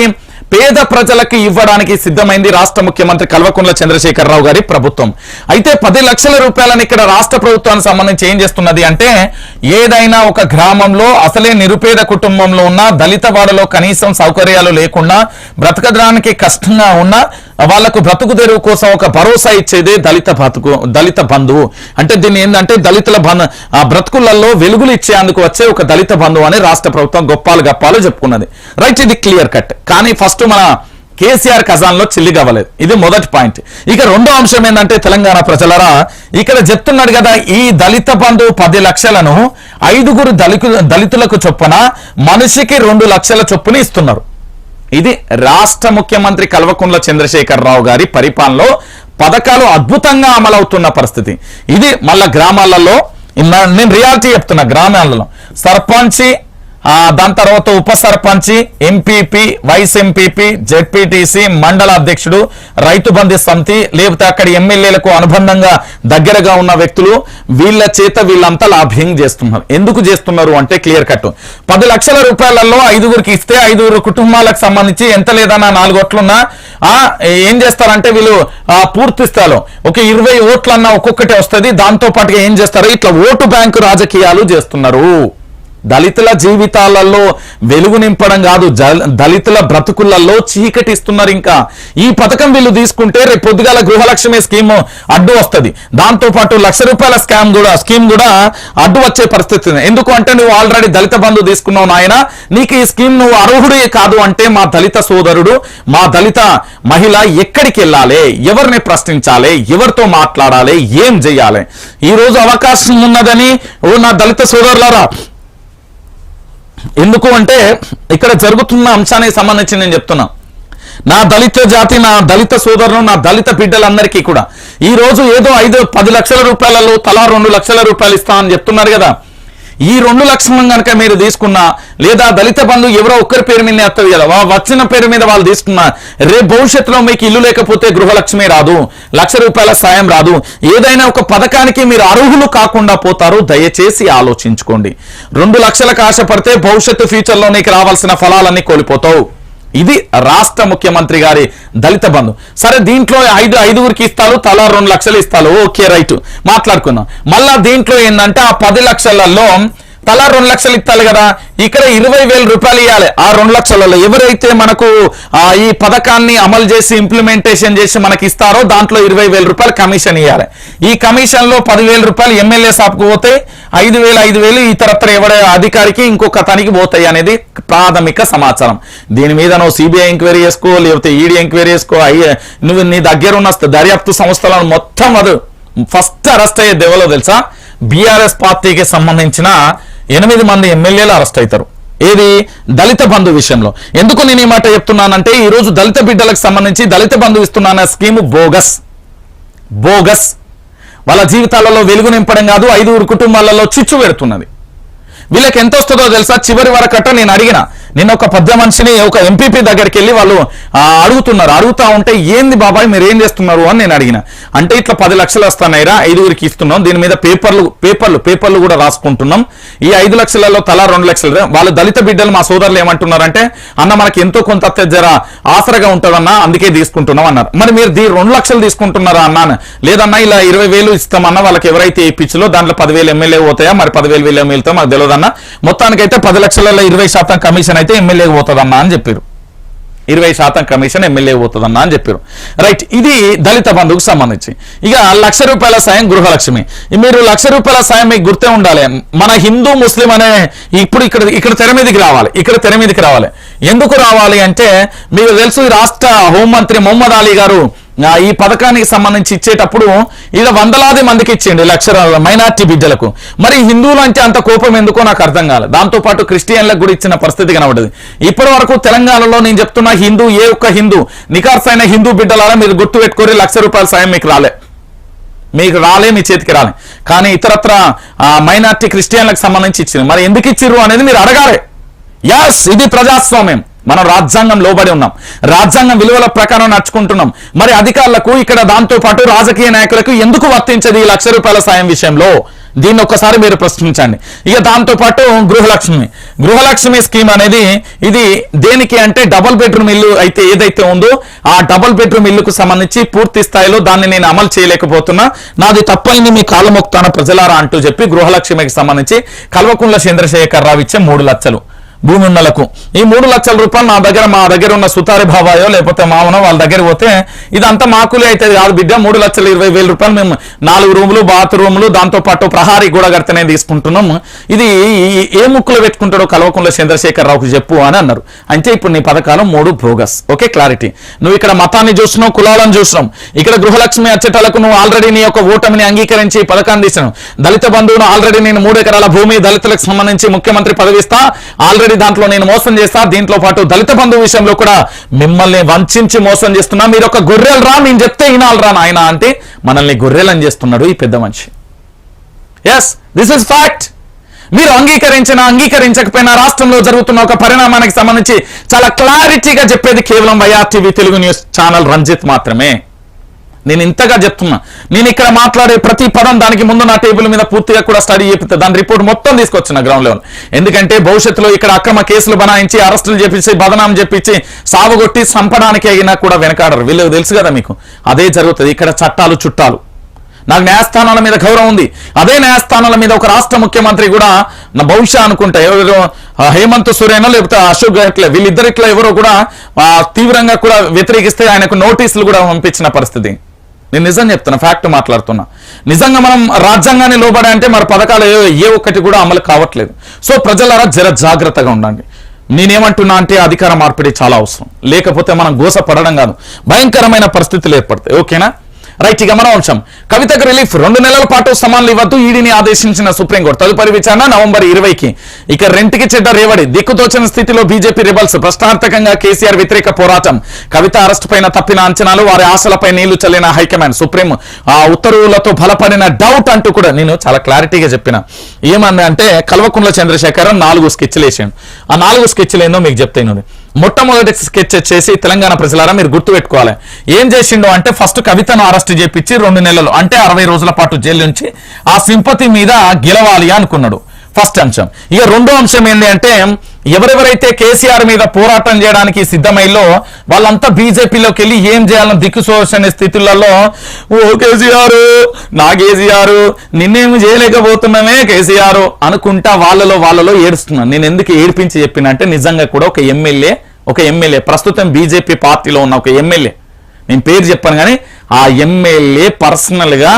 పేద ప్రజలకు ఇవ్వడానికి సిద్ధమైంది రాష్ట్ర ముఖ్యమంత్రి కల్వకుంట్ల చంద్రశేఖరరావు గారి ప్రభుత్వం. అయితే 10 లక్షల రూపాయలను ఇక్కడ రాష్ట్ర ప్రభుత్వానికి సంబంధించి ఏం చేస్తున్నది అంటే, ఏదైనా ఒక గ్రామంలో అసలే నిరుపేద కుటుంబంలో ఉన్న దళిత వాడలో కనీసం సౌకర్యాలు లేకుండా బ్రతకడానికి కష్టంగా ఉన్న వాళ్లకు బ్రతుకు తెరువు కోసం ఒక భరోసా ఇచ్చేదే దళిత బంధువు. అంటే దీన్ని ఏంటంటే దళితుల బ్రతుకులలో వెలుగులు ఇచ్చేందుకు వచ్చే ఒక దళిత బంధువు అని రాష్ట్ర ప్రభుత్వం గొప్పాలు చెప్పుకున్నది. రైట్, ఇది క్లియర్ కట్. కానీ ఫస్ట్ మన కేసీఆర్ ఖజాన్లో చిల్లి కావలేదు, ఇది మొదటి పాయింట్. ఇక రెండో అంశం ఏంటంటే, తెలంగాణ ప్రజలరా ఇక్కడ చెప్తున్నాడు కదా, ఈ దళిత బంధువు 10 లక్షలను 5 దళితులకు చొప్పున మనిషికి 2 లక్షల చొప్పున ఇస్తున్నారు. ఇది రాష్ట్ర ముఖ్యమంత్రి కల్వకుంట్ల చంద్రశేఖరరావు గారి పరిపాలనలో పథకాలు అద్భుతంగా అమలవుతున్న పరిస్థితి. ఇది మళ్ళా గ్రామాలలో, నేను రియాలిటీ చెప్తున్నా, గ్రామాలలో సర్పంచి, దాని తర్వాత ఉప సర్పంచి, ఎంపీపీ, వైస్ ఎంపీపీ, జెడ్పీటీసీ, మండల అధ్యక్షుడు, రైతు బంధు సమితి, లేకపోతే అక్కడ ఎమ్మెల్యేలకు అనుబంధంగా దగ్గరగా ఉన్న వ్యక్తులు, వీళ్ళ చేత వీళ్ళంతా లాభ్యం చేస్తున్నారు. ఎందుకు చేస్తున్నారు అంటే క్లియర్ కట్. 10 లక్షల రూపాయలలో 5గురికి ఇస్తే 5 కుటుంబాలకు సంబంధించి ఎంత లేదన్నా 4 ఓట్లున్నా ఏం చేస్తారంటే వీళ్ళు పూర్తి స్థాయిలో ఒక 20 ఓట్లన్నా ఒక్కొక్కటి వస్తుంది. దాంతో పాటుగా ఏం చేస్తారు, ఇట్లా ఓటు బ్యాంకు రాజకీయాలు చేస్తున్నారు. దళితుల జీవితాలలో వెలుగు నింపడం కాదు, దళితుల బ్రతుకులలో చీకటిస్తున్నారు. ఇంకా ఈ పథకం వీళ్ళు తీసుకుంటే రేపు పొద్దుగాల గృహలక్ష్మి స్కీమ్ అడ్డు వస్తుంది, దాంతో పాటు ₹1,00,000 స్కీమ్ కూడా అడ్డు వచ్చే పరిస్థితి. ఎందుకు అంటే నువ్వు ఆల్రెడీ దళిత బంధు తీసుకున్నావు నాయన, నీకు ఈ స్కీమ్ నువ్వు అర్హుడే కాదు అంటే మా దళిత సోదరుడు, మా దళిత మహిళ ఎక్కడికి వెళ్ళాలి, ఎవరిని ప్రశ్నించాలి, ఎవరితో మాట్లాడాలి, ఏం చేయాలి? ఈ రోజు అవకాశం ఉన్నదని నా దళిత సోదరులారా, ఎందుకు అంటే ఇక్కడ జరుగుతున్న అంశానికి సంబంధించి నేను చెప్తున్నా, నా దళిత జాతి, నా దళిత సోదరులు, నా దళిత బిడ్డలందరికీ కూడా ఈ రోజు ఏదో 10 లక్షల రూపాయలలో తలా 2 లక్షల రూపాయలు ఇస్తామని చెప్తున్నారు కదా. ఈ 2 లక్షలను కనుక మీరు తీసుకున్నా, లేదా దళిత బంధు ఎవరో ఒక్కరి పేరు మీద వస్తుంది కదా, వచ్చిన పేరు మీద వాళ్ళు తీసుకున్నా, రేపు భవిష్యత్తులో మీకు ఇల్లు లేకపోతే గృహలక్ష్మి రాదు, ₹1,00,000 సాయం రాదు, ఏదైనా ఒక పథకానికి మీరు అర్హులు కాకుండా పోతారు. దయచేసి ఆలోచించుకోండి. 2 లక్షలకు ఆశపడితే భవిష్యత్తు ఫ్యూచర్లో నీకు రావాల్సిన ఫలాలన్నీ కోల్పోతావు. ఇది రాష్ట్ర ముఖ్యమంత్రి గారి దళిత బంధు. సరే, దీంట్లో 5గురికి ఇస్తారు, తలా 2 లక్షలు ఇస్తారు, ఓకే రైట్, మాట్లాడుకుందాం. మళ్ళా దీంట్లో ఏంటంటే ఆ 10 లక్షలలో తలా 2 లక్షలు ఇస్తారు కదా, ఇక్కడ 20,000 రూపాయలు ఇవ్వాలి. ఆ 2 లక్షలలో ఎవరైతే మనకు ఈ పథకాన్ని అమలు చేసి ఇంప్లిమెంటేషన్ చేసి మనకి ఇస్తారో దాంట్లో 20,000 రూపాయలు కమిషన్ ఇవ్వాలి. ఈ కమిషన్ లో 10,000 రూపాయలు ఎమ్మెల్యే సాప్కు పోతాయి, 5,000 ఇతరత్ర ఎవరి అధికారికి ఇంకొక తనికి పోతాయి అనేది ప్రాథమిక సమాచారం. దీని మీద నువ్వు సిబిఐ ఎంక్వైరీ చేసుకో, లేకపోతే ఈడీ ఎంక్వైరీ చేసుకో, నువ్వు నీ దగ్గర ఉన్న దర్యాప్తు సంస్థలను మొత్తం ఫస్ట్ అరెస్ట్ అయ్యేది ఎవరో తెలుసా? బీఆర్ఎస్ పార్టీకి సంబంధించిన 8 మంది ఎమ్మెల్యేలు అరెస్ట్ అవుతారు. ఏది? దళిత బంధు విషయంలో. ఎందుకు నేను ఈ మాట చెప్తున్నానంటే, ఈ రోజు దళిత బిడ్డలకు సంబంధించి దళిత బంధు ఇస్తున్న స్కీము బోగస్. వాళ్ళ జీవితాలలో వెలుగు నింపడం కాదు, 5 కుటుంబాలలో చిచ్చు పెడుతున్నది. వీళ్ళకి ఎంత వస్తుందో తెలుసా? చివరి వరకట నేను అడిగిన, నిన్న ఒక పెద్ద మనిషిని ఒక ఎంపీపీ దగ్గరికి వెళ్ళి వాళ్ళు అడుగుతా ఉంటే, ఏంది బాబాయ్ మీరు ఏం చేస్తున్నారు అని నేను అడిగిన. అంటే ఇట్లా 10 లక్షలు వస్తున్నాయిరా, 5గురికి ఇస్తున్నాం, దీని మీద పేపర్లు కూడా రాసుకుంటున్నాం, ఈ 5 లక్షలలో తలా 2 లక్షలు. వాళ్ళ దళిత బిడ్డలు మా సోదరులు ఏమంటున్నారంటే, అన్న మనకి ఎంతో కొంత జర ఆసరగా ఉంటుందన్నా, అందుకే తీసుకుంటున్నాం అన్నారు. మరి మీరు 2 లక్షలు తీసుకుంటున్నారా అన్నాను. లేదన్నా ఇలా 20,000 ఇస్తామన్నా, వాళ్ళకి ఎవరైతే ఇప్పించలో దాంట్లో 10,000 ఎమ్మెల్యే పోతాయా, మరి 10,000 వీళ్ళు ఎమ్మెల్యేతో మాకు తెలియదన్నా, మొత్తానికైతే 10 లక్షలలో 20% కమిషన్ అయితే ఎమ్మెల్యేకి పోతుందన్నా అని చెప్పారు. 20% కమిషన్ ఎమ్మెల్యే పోతుందన్నా అని చెప్పారు. రైట్, ఇది దళిత బంధువుకు సంబంధించి. ఇక ₹1,00,000 సాయం గృహలక్ష్మి. మీరు ₹1,00,000 సాయం మీకు గుర్తే ఉండాలి. మన హిందూ ముస్లిం అనే ఇప్పుడు ఇక్కడ తెర మీదకి రావాలి. ఎందుకు రావాలి అంటే, మీకు తెలుసు ఈ రాష్ట్ర హోంమంత్రి మొహమ్మద్ అలీ గారు ఈ పథకానికి సంబంధించి ఇచ్చేటప్పుడు ఇలా 100,000 మందికి ఇచ్చిండు, మైనార్టీ బిడ్డలకు. మరి హిందువులు అంటే అంత కోపం ఎందుకో నాకు అర్థం కాలేదు. దాంతో పాటు క్రిస్టియన్లకు కూడా ఇచ్చిన పరిస్థితి కనబడ్డది. ఇప్పటి వరకు తెలంగాణలో నేను చెప్తున్నా, ఏ ఒక్క హిందూ నికార్సైన హిందూ బిడ్డలారా మీరు గుర్తు పెట్టుకోరి, ₹1,00,000 సాయం మీకు రాలే, మీ చేతికి రాలే. కానీ ఇతరత్ర మైనార్టీ క్రిస్టియన్లకు సంబంధించి ఇచ్చింది. మరి ఎందుకు ఇచ్చిర్రు అనేది మీరు అడగాలి. యాస్, ఇది ప్రజాస్వామ్యం. మనం రాజ్యాంగం లోబడి ఉన్నాం, రాజ్యాంగం విలువల ప్రకారం నడుచుకుంటున్నాం. మరి అధికారులకు ఇక్కడ దాంతో పాటు రాజకీయ నాయకులకు ఎందుకు వర్తించదు ఈ ₹1,00,000 సాయం విషయంలో? దీన్ని ఒక్కసారి మీరు ప్రశ్నించండి. ఇక దాంతోపాటు గృహలక్ష్మి స్కీమ్ అనేది ఇది దేనికి అంటే డబుల్ బెడ్రూమ్ ఇల్లు అయితే ఏదైతే ఉందో ఆ డబుల్ బెడ్రూమ్ ఇల్లుకు సంబంధించి పూర్తి స్థాయిలో దాన్ని నేను అమలు చేయలేకపోతున్నా, నాది తప్పైంది, మీ కాలు మొక్కుతాన ప్రజలారా అంటూ చెప్పి గృహలక్ష్మికి సంబంధించి కల్వకుంట్ల చంద్రశేఖరరావు ఇచ్చే 3 లక్షలు భూమి ఉన్నలకు. ఈ 3 లక్షల రూపాయలు మా దగ్గర ఉన్న సుతారి బాబాయో లేకపోతే మామనో వాళ్ళ దగ్గర పోతే ఇదంతా మాకులే అయితే కాదు బిడ్డ, 3,20,000 రూపాయలు మేము 4 రూములు బాత్రూములు దాంతో పాటు ప్రహారీ కూడా కడితేనే తీసుకుంటున్నాము, ఇది ఏ ముక్కులో పెట్టుకుంటాడో కల్వకుంట్ల చంద్రశేఖరరావుకి చెప్పు అని అన్నారు. అంటే ఇప్పుడు నీ పథకాలు 3 బోగస్. Okay, clarity. నువ్వు ఇక్కడ మతాన్ని చూసినావు, కులాలను చూసినావు, ఇక్కడ గృహలక్ష్మి అచ్చటాలకు నువ్వు ఆల్రెడీ నీ యొక్క ఓటమిని అంగీకరించి పథకాన్ని తీసినావు. దళిత బంధువును ఆల్రెడీ నేను 3 ఎకరాల భూమి దళితులకు సంబంధించి ముఖ్యమంత్రి పదవిస్తా, ఆల్రెడీ దాంట్లో నేను మోసం చేస్తా, దీంట్లో పాటు దళిత బంధువు విషయంలో కూడా మిమ్మల్ని వంచించి మోసం చేస్తున్నా, మీరు ఒక గొర్రెలు రా, నేను చెప్తే వినాలరా నాయన అంటే మనల్ని గొర్రెలని చేస్తున్నాడు ఈ పెద్ద మనిషి. Yes, this is fact. మీరు అంగీకరించకపోయినా రాష్ట్రంలో జరుగుతున్న ఒక పరిణామానికి సంబంధించి చాలా క్లారిటీగా చెప్పేది కేవలం YRTV Telugu news channel Ranjith మాత్రమే. నేను ఇంతగా చెప్తున్నా, నేను ఇక్కడ మాట్లాడే ప్రతి పదం దానికి ముందు నా టేబుల్ మీద పూర్తిగా కూడా స్టడీ చేపిస్తా, దాని రిపోర్ట్ మొత్తం తీసుకొచ్చిన గ్రౌండ్ లెవెల్. ఎందుకంటే భవిష్యత్తులో ఇక్కడ అక్రమ కేసులు బనాయించి అరెస్టులు చేపించి బదనాం చేపించి సాగుగొట్టి చంపడానికి అయినా కూడా వెనకాడరు. వీళ్ళు తెలుసు కదా మీకు, అదే జరుగుతుంది ఇక్కడ. చట్టాలు చుట్టాలు. నాకు న్యాయస్థానాల మీద గౌరవం ఉంది, అదే న్యాయస్థానాల మీద ఒక రాష్ట్ర ముఖ్యమంత్రి కూడా నా భవిష్య అనుకుంటా ఎవరో హేమంత్ సోరెనో లేకపోతే అశోక్ గెహ్లోట్ వీళ్ళిద్దరిట్లో ఎవరో కూడా తీవ్రంగా కూడా వ్యతిరేకిస్తే ఆయనకు నోటీసులు కూడా పంపించిన పరిస్థితి. నేను నిజం చెప్తున్నా, ఫ్యాక్ట్ మాట్లాడుతున్నా. నిజంగా మనం రాజ్యాంగాన్ని లోబడి అంటే మరి పథకాలు ఏ ఒక్కటి కూడా అమలు కావట్లేదు. సో ప్రజలారా జర జాగ్రత్తగా ఉండండి. నేనేమంటున్నా అంటే అధికార మార్పిడి చాలా అవసరం, లేకపోతే మనం గోసపడడం కాదు, భయంకరమైన పరిస్థితులు ఏర్పడతాయి. ఓకేనా, రైట్. ఇక మరో అంశం, కవితకు రిలీఫ్ 2 నెలల పాటు సమాన్లు ఇవ్వద్దు ఈడీని ఆదేశించిన సుప్రీంకోర్టు. తదుపరి విచారణ నవంబర్ 20కి. ఇక రెంట్కి చెడ్డ రేవడి, దిక్కుతోచని స్థితిలో బీజేపీ రెబల్స్, ప్రశ్నార్థకంగా కేసీఆర్ వ్యతిరేక పోరాటం, కవిత అరెస్ట్ పైన తప్పిన అంచనాలు, వారి ఆశలపై నీళ్లు చల్లిన హైకమాండ్, సుప్రీం ఉత్తర్వులతో బలపడిన డౌట్ అంటూ కూడా నేను చాలా క్లారిటీగా చెప్పిన. ఏమన్నా అంటే కల్వకుంట్ల చంద్రశేఖర్ 4 స్కెచ్లు వేసాను. ఆ 4 స్కెచ్లు ఏందో మీకు చెప్తాను. మొట్టమొదటి స్కెచ్ చేసి తెలంగాణ ప్రజలారా మీరు గుర్తుపెట్టుకోవాలి. ఏం చేసిండో అంటే ఫస్ట్ కవితను అరెస్ట్ చేపించి 2 నెలలు అంటే 60 రోజుల పాటు జైలు నుంచి ఆ సింపతి మీద గెలవాలి అనుకున్నాడు, ఫస్ట్ అంశం. ఇక రెండో అంశం ఏంటి అంటే ఎవరెవరైతే కేసీఆర్ మీద పోరాటం చేయడానికి సిద్ధమైలో వాళ్ళంతా బీజేపీలోకి వెళ్ళి ఏం చేయాలని దిక్కుసోచని స్థితులలో, ఓ కేసీఆర్ నా కేసీఆర్ నిన్నేమి చేయలేకపోతున్నామే కేసీఆర్ అనుకుంటా వాళ్ళలో ఏడుస్తున్నాను. నేను ఎందుకు ఏడిపించి చెప్పిన అంటే నిజంగా కూడా ఒక ఎమ్మెల్యే ప్రస్తుతం బీజేపీ పార్టీలో ఉన్న ఒక ఎమ్మెల్యే, నేను పేరు చెప్పాను కానీ ఆ ఎమ్మెల్యే పర్సనల్గా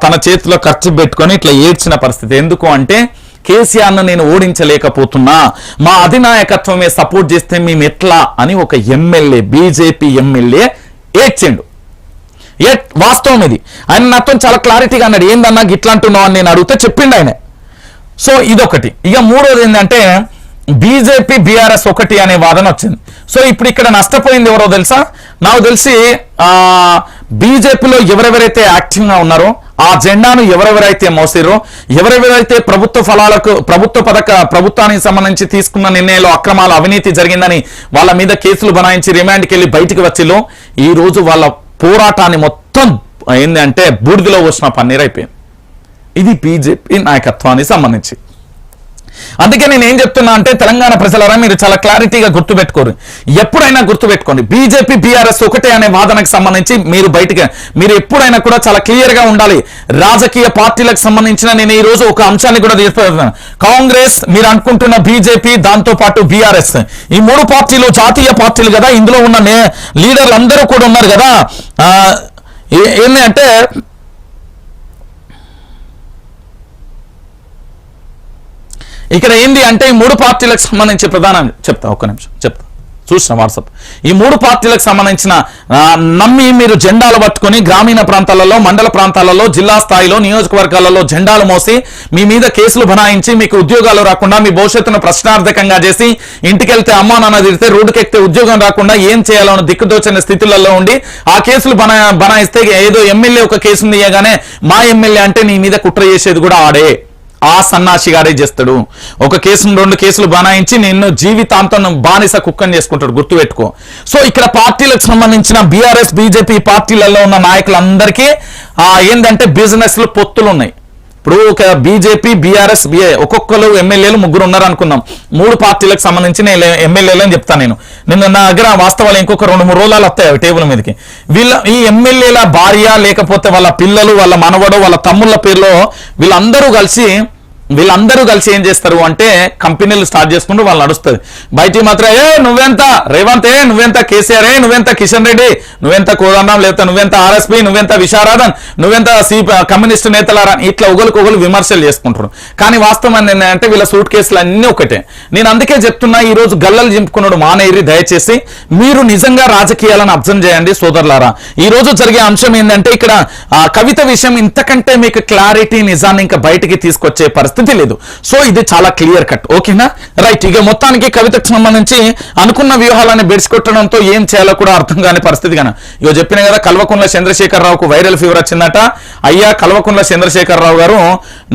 తన చేతిలో ఖర్చు పెట్టుకొని ఇట్లా ఏడ్చిన పరిస్థితి. ఎందుకు అంటే కేసీఆర్ను నేను ఓడించలేకపోతున్నా, మా అధినాయకత్వమే సపోర్ట్ చేస్తే మేము ఎట్లా అని ఒక ఎమ్మెల్యే, బీజేపీ ఎమ్మెల్యే ఏడ్చిండు. వాస్తవం ఇది. ఆయన నాతో చాలా క్లారిటీగా అన్నాడు, ఏందన్నా గిట్లా అంటున్నావు అని నేను అడిగితే చెప్పిండు ఆయన. సో ఇదొకటి. ఇక మూడోది ఏంటంటే బీజేపీ బీఆర్ఎస్ ఒకటి అనే వాదన వచ్చింది. సో ఇప్పుడు ఇక్కడ నష్టపోయింది ఎవరో తెలుసా? నాకు తెలిసి బీజేపీలో ఎవరెవరైతే యాక్టివ్గా ఉన్నారో, ఆ జెండాను ఎవరెవరైతే మోసిరో, ఎవరెవరైతే ప్రభుత్వానికి సంబంధించి తీసుకున్న నిర్ణయాలు అక్రమాలు అవినీతి జరిగిందని వాళ్ళ మీద కేసులు బనాయించి రిమాండ్కి వెళ్ళి బయటికి వచ్చిలో ఈ రోజు వాళ్ళ పోరాటాన్ని మొత్తం ఏంటంటే బూడిదలో పోసిన పన్నీర్ అయిపోయింది. ఇది బీజేపీ నాయకత్వానికి సంబంధించి. అందుకే నేను ఏం చెప్తున్నా అంటే తెలంగాణ ప్రజలారా మీరు చాలా క్లారిటీగా గుర్తుపెట్టుకోరు, ఎప్పుడైనా గుర్తుపెట్టుకోండి, బీజేపీ బీఆర్ఎస్ ఒకటే అనే వాదనకు సంబంధించి మీరు ఎప్పుడైనా కూడా చాలా క్లియర్ గా ఉండాలి. రాజకీయ పార్టీలకు సంబంధించిన నేను ఈ రోజు ఒక అంశాన్ని కూడా తీసుకున్నాను. కాంగ్రెస్ మీరు అనుకుంటున్న బీజేపీ, దాంతో పాటు బీఆర్ఎస్, ఈ 3 పార్టీలు జాతీయ పార్టీలు కదా, ఇందులో ఉన్న లీడర్లు అందరూ కూడా ఉన్నారు కదా. ఏంటి అంటే ఇక్కడ ఏంది అంటే ఈ 3 పార్టీలకు సంబంధించి ప్రధానం చెప్తా, ఒక్క నిమిషం చెప్తా, చూసిన వాట్సాప్. ఈ 3 పార్టీలకు సంబంధించిన నమ్మి మీరు జెండాలు పట్టుకొని గ్రామీణ ప్రాంతాలలో, మండల ప్రాంతాలలో, జిల్లా స్థాయిలో, నియోజకవర్గాలలో జెండాలు మోసి మీ మీద కేసులు బనాయించి మీకు ఉద్యోగాలు రాకుండా మీ భవిష్యత్తును ప్రశ్నార్థకంగా చేసి ఇంటికెళ్తే అమ్మా నాన్న తిరిగితే రోడ్డుకెక్కితే ఉద్యోగం రాకుండా ఏం చేయాలని దిక్కుదోచని స్థితులలో ఉండి ఆ కేసులు బనాయిస్తే ఏదో ఎమ్మెల్యే ఒక కేసును తీయగానే మా ఎమ్మెల్యే అంటే నీ మీద కుట్ర చేసేది కూడా ఆడే, ఆ సన్నాసిగాడే చేస్తాడు. ఒక కేసును 2 కేసులు బనాయించి నిన్ను జీవితాంతం బానిస కుక్కని చేసుకుంటాడు, గుర్తుపెట్టుకో. సో ఇక్కడ పార్టీలకు సంబంధించిన బీఆర్ఎస్ బీజేపీ పార్టీలలో ఉన్న నాయకులందరికీ ఏంటంటే బిజినెస్లు పొత్తులు ఉన్నాయి. ఇప్పుడు ఒక బీజేపీ, బీఆర్ఎస్, ఒక్కొక్కరు ఎమ్మెల్యేలు 3 ఉన్నారు అనుకుందాం. 3 పార్టీలకు సంబంధించిన ఎమ్మెల్యేలు అని చెప్తాను నేను నా దగ్గర వాస్తవాలు ఇంకొక 2-3 రోజులు వస్తాయి టేబుల్ మీదకి. ఈ ఎమ్మెల్యేల భార్య లేకపోతే వాళ్ళ పిల్లలు, వాళ్ళ మనవడు, వాళ్ళ తమ్ముళ్ళ పేర్లో వీళ్ళందరూ కలిసి ఏం చేస్తారు అంటే కంపెనీలు స్టార్ట్ చేసుకుంటూ వాళ్ళు నడుస్తుంది. బయటికి మాత్రం నువ్వెంత రేవంత్, నువ్వెంత కేసీఆర్, నువ్వెంత కిషన్ రెడ్డి, నువ్వెంత కోదండం, లేకపోతే నువ్వెంత ఆర్ఎస్పీ, నువ్వెంత విశారాధన్, నువ్వెంత కమ్యూనిస్టు నేతలారా, ఇట్లా ఒకరికొకరు విమర్శలు చేసుకుంటారు. కానీ వాస్తవం ఏంటంటే వీళ్ళ సూట్ కేసులు అన్నీ ఒకటే. నేను అందుకే చెప్తున్నా, ఈ రోజు గల్లలు చింపుకున్నాడు మానేరి. దయచేసి మీరు నిజంగా రాజకీయాలను అబ్జర్వ్ చేయండి సోదరులారా. ఈ రోజు జరిగే అంశం ఏంటంటే ఇక్కడ కవిత విషయం ఇంతకంటే మీకు క్లారిటీ, నిజాన్ని ఇంకా బయటికి తీసుకొచ్చే పరిస్థితి లేదు. సో ఇది చాలా క్లియర్ కట్. ఓకేనా, రైట్. ఇక మొత్తానికి కవితకు సంబంధించి అనుకున్న వ్యూహాలని బెడిసికొట్టడంతో ఏం చేయాలో కూడా అర్థం కాని పరిస్థితి. కానీ ఇగో చెప్పిన కదా, కల్వకుంట్ల చంద్రశేఖరరావుకు వైరల్ ఫీవర్ వచ్చిందట. అయ్యా కల్వకుంట్ల చంద్రశేఖరరావు గారు,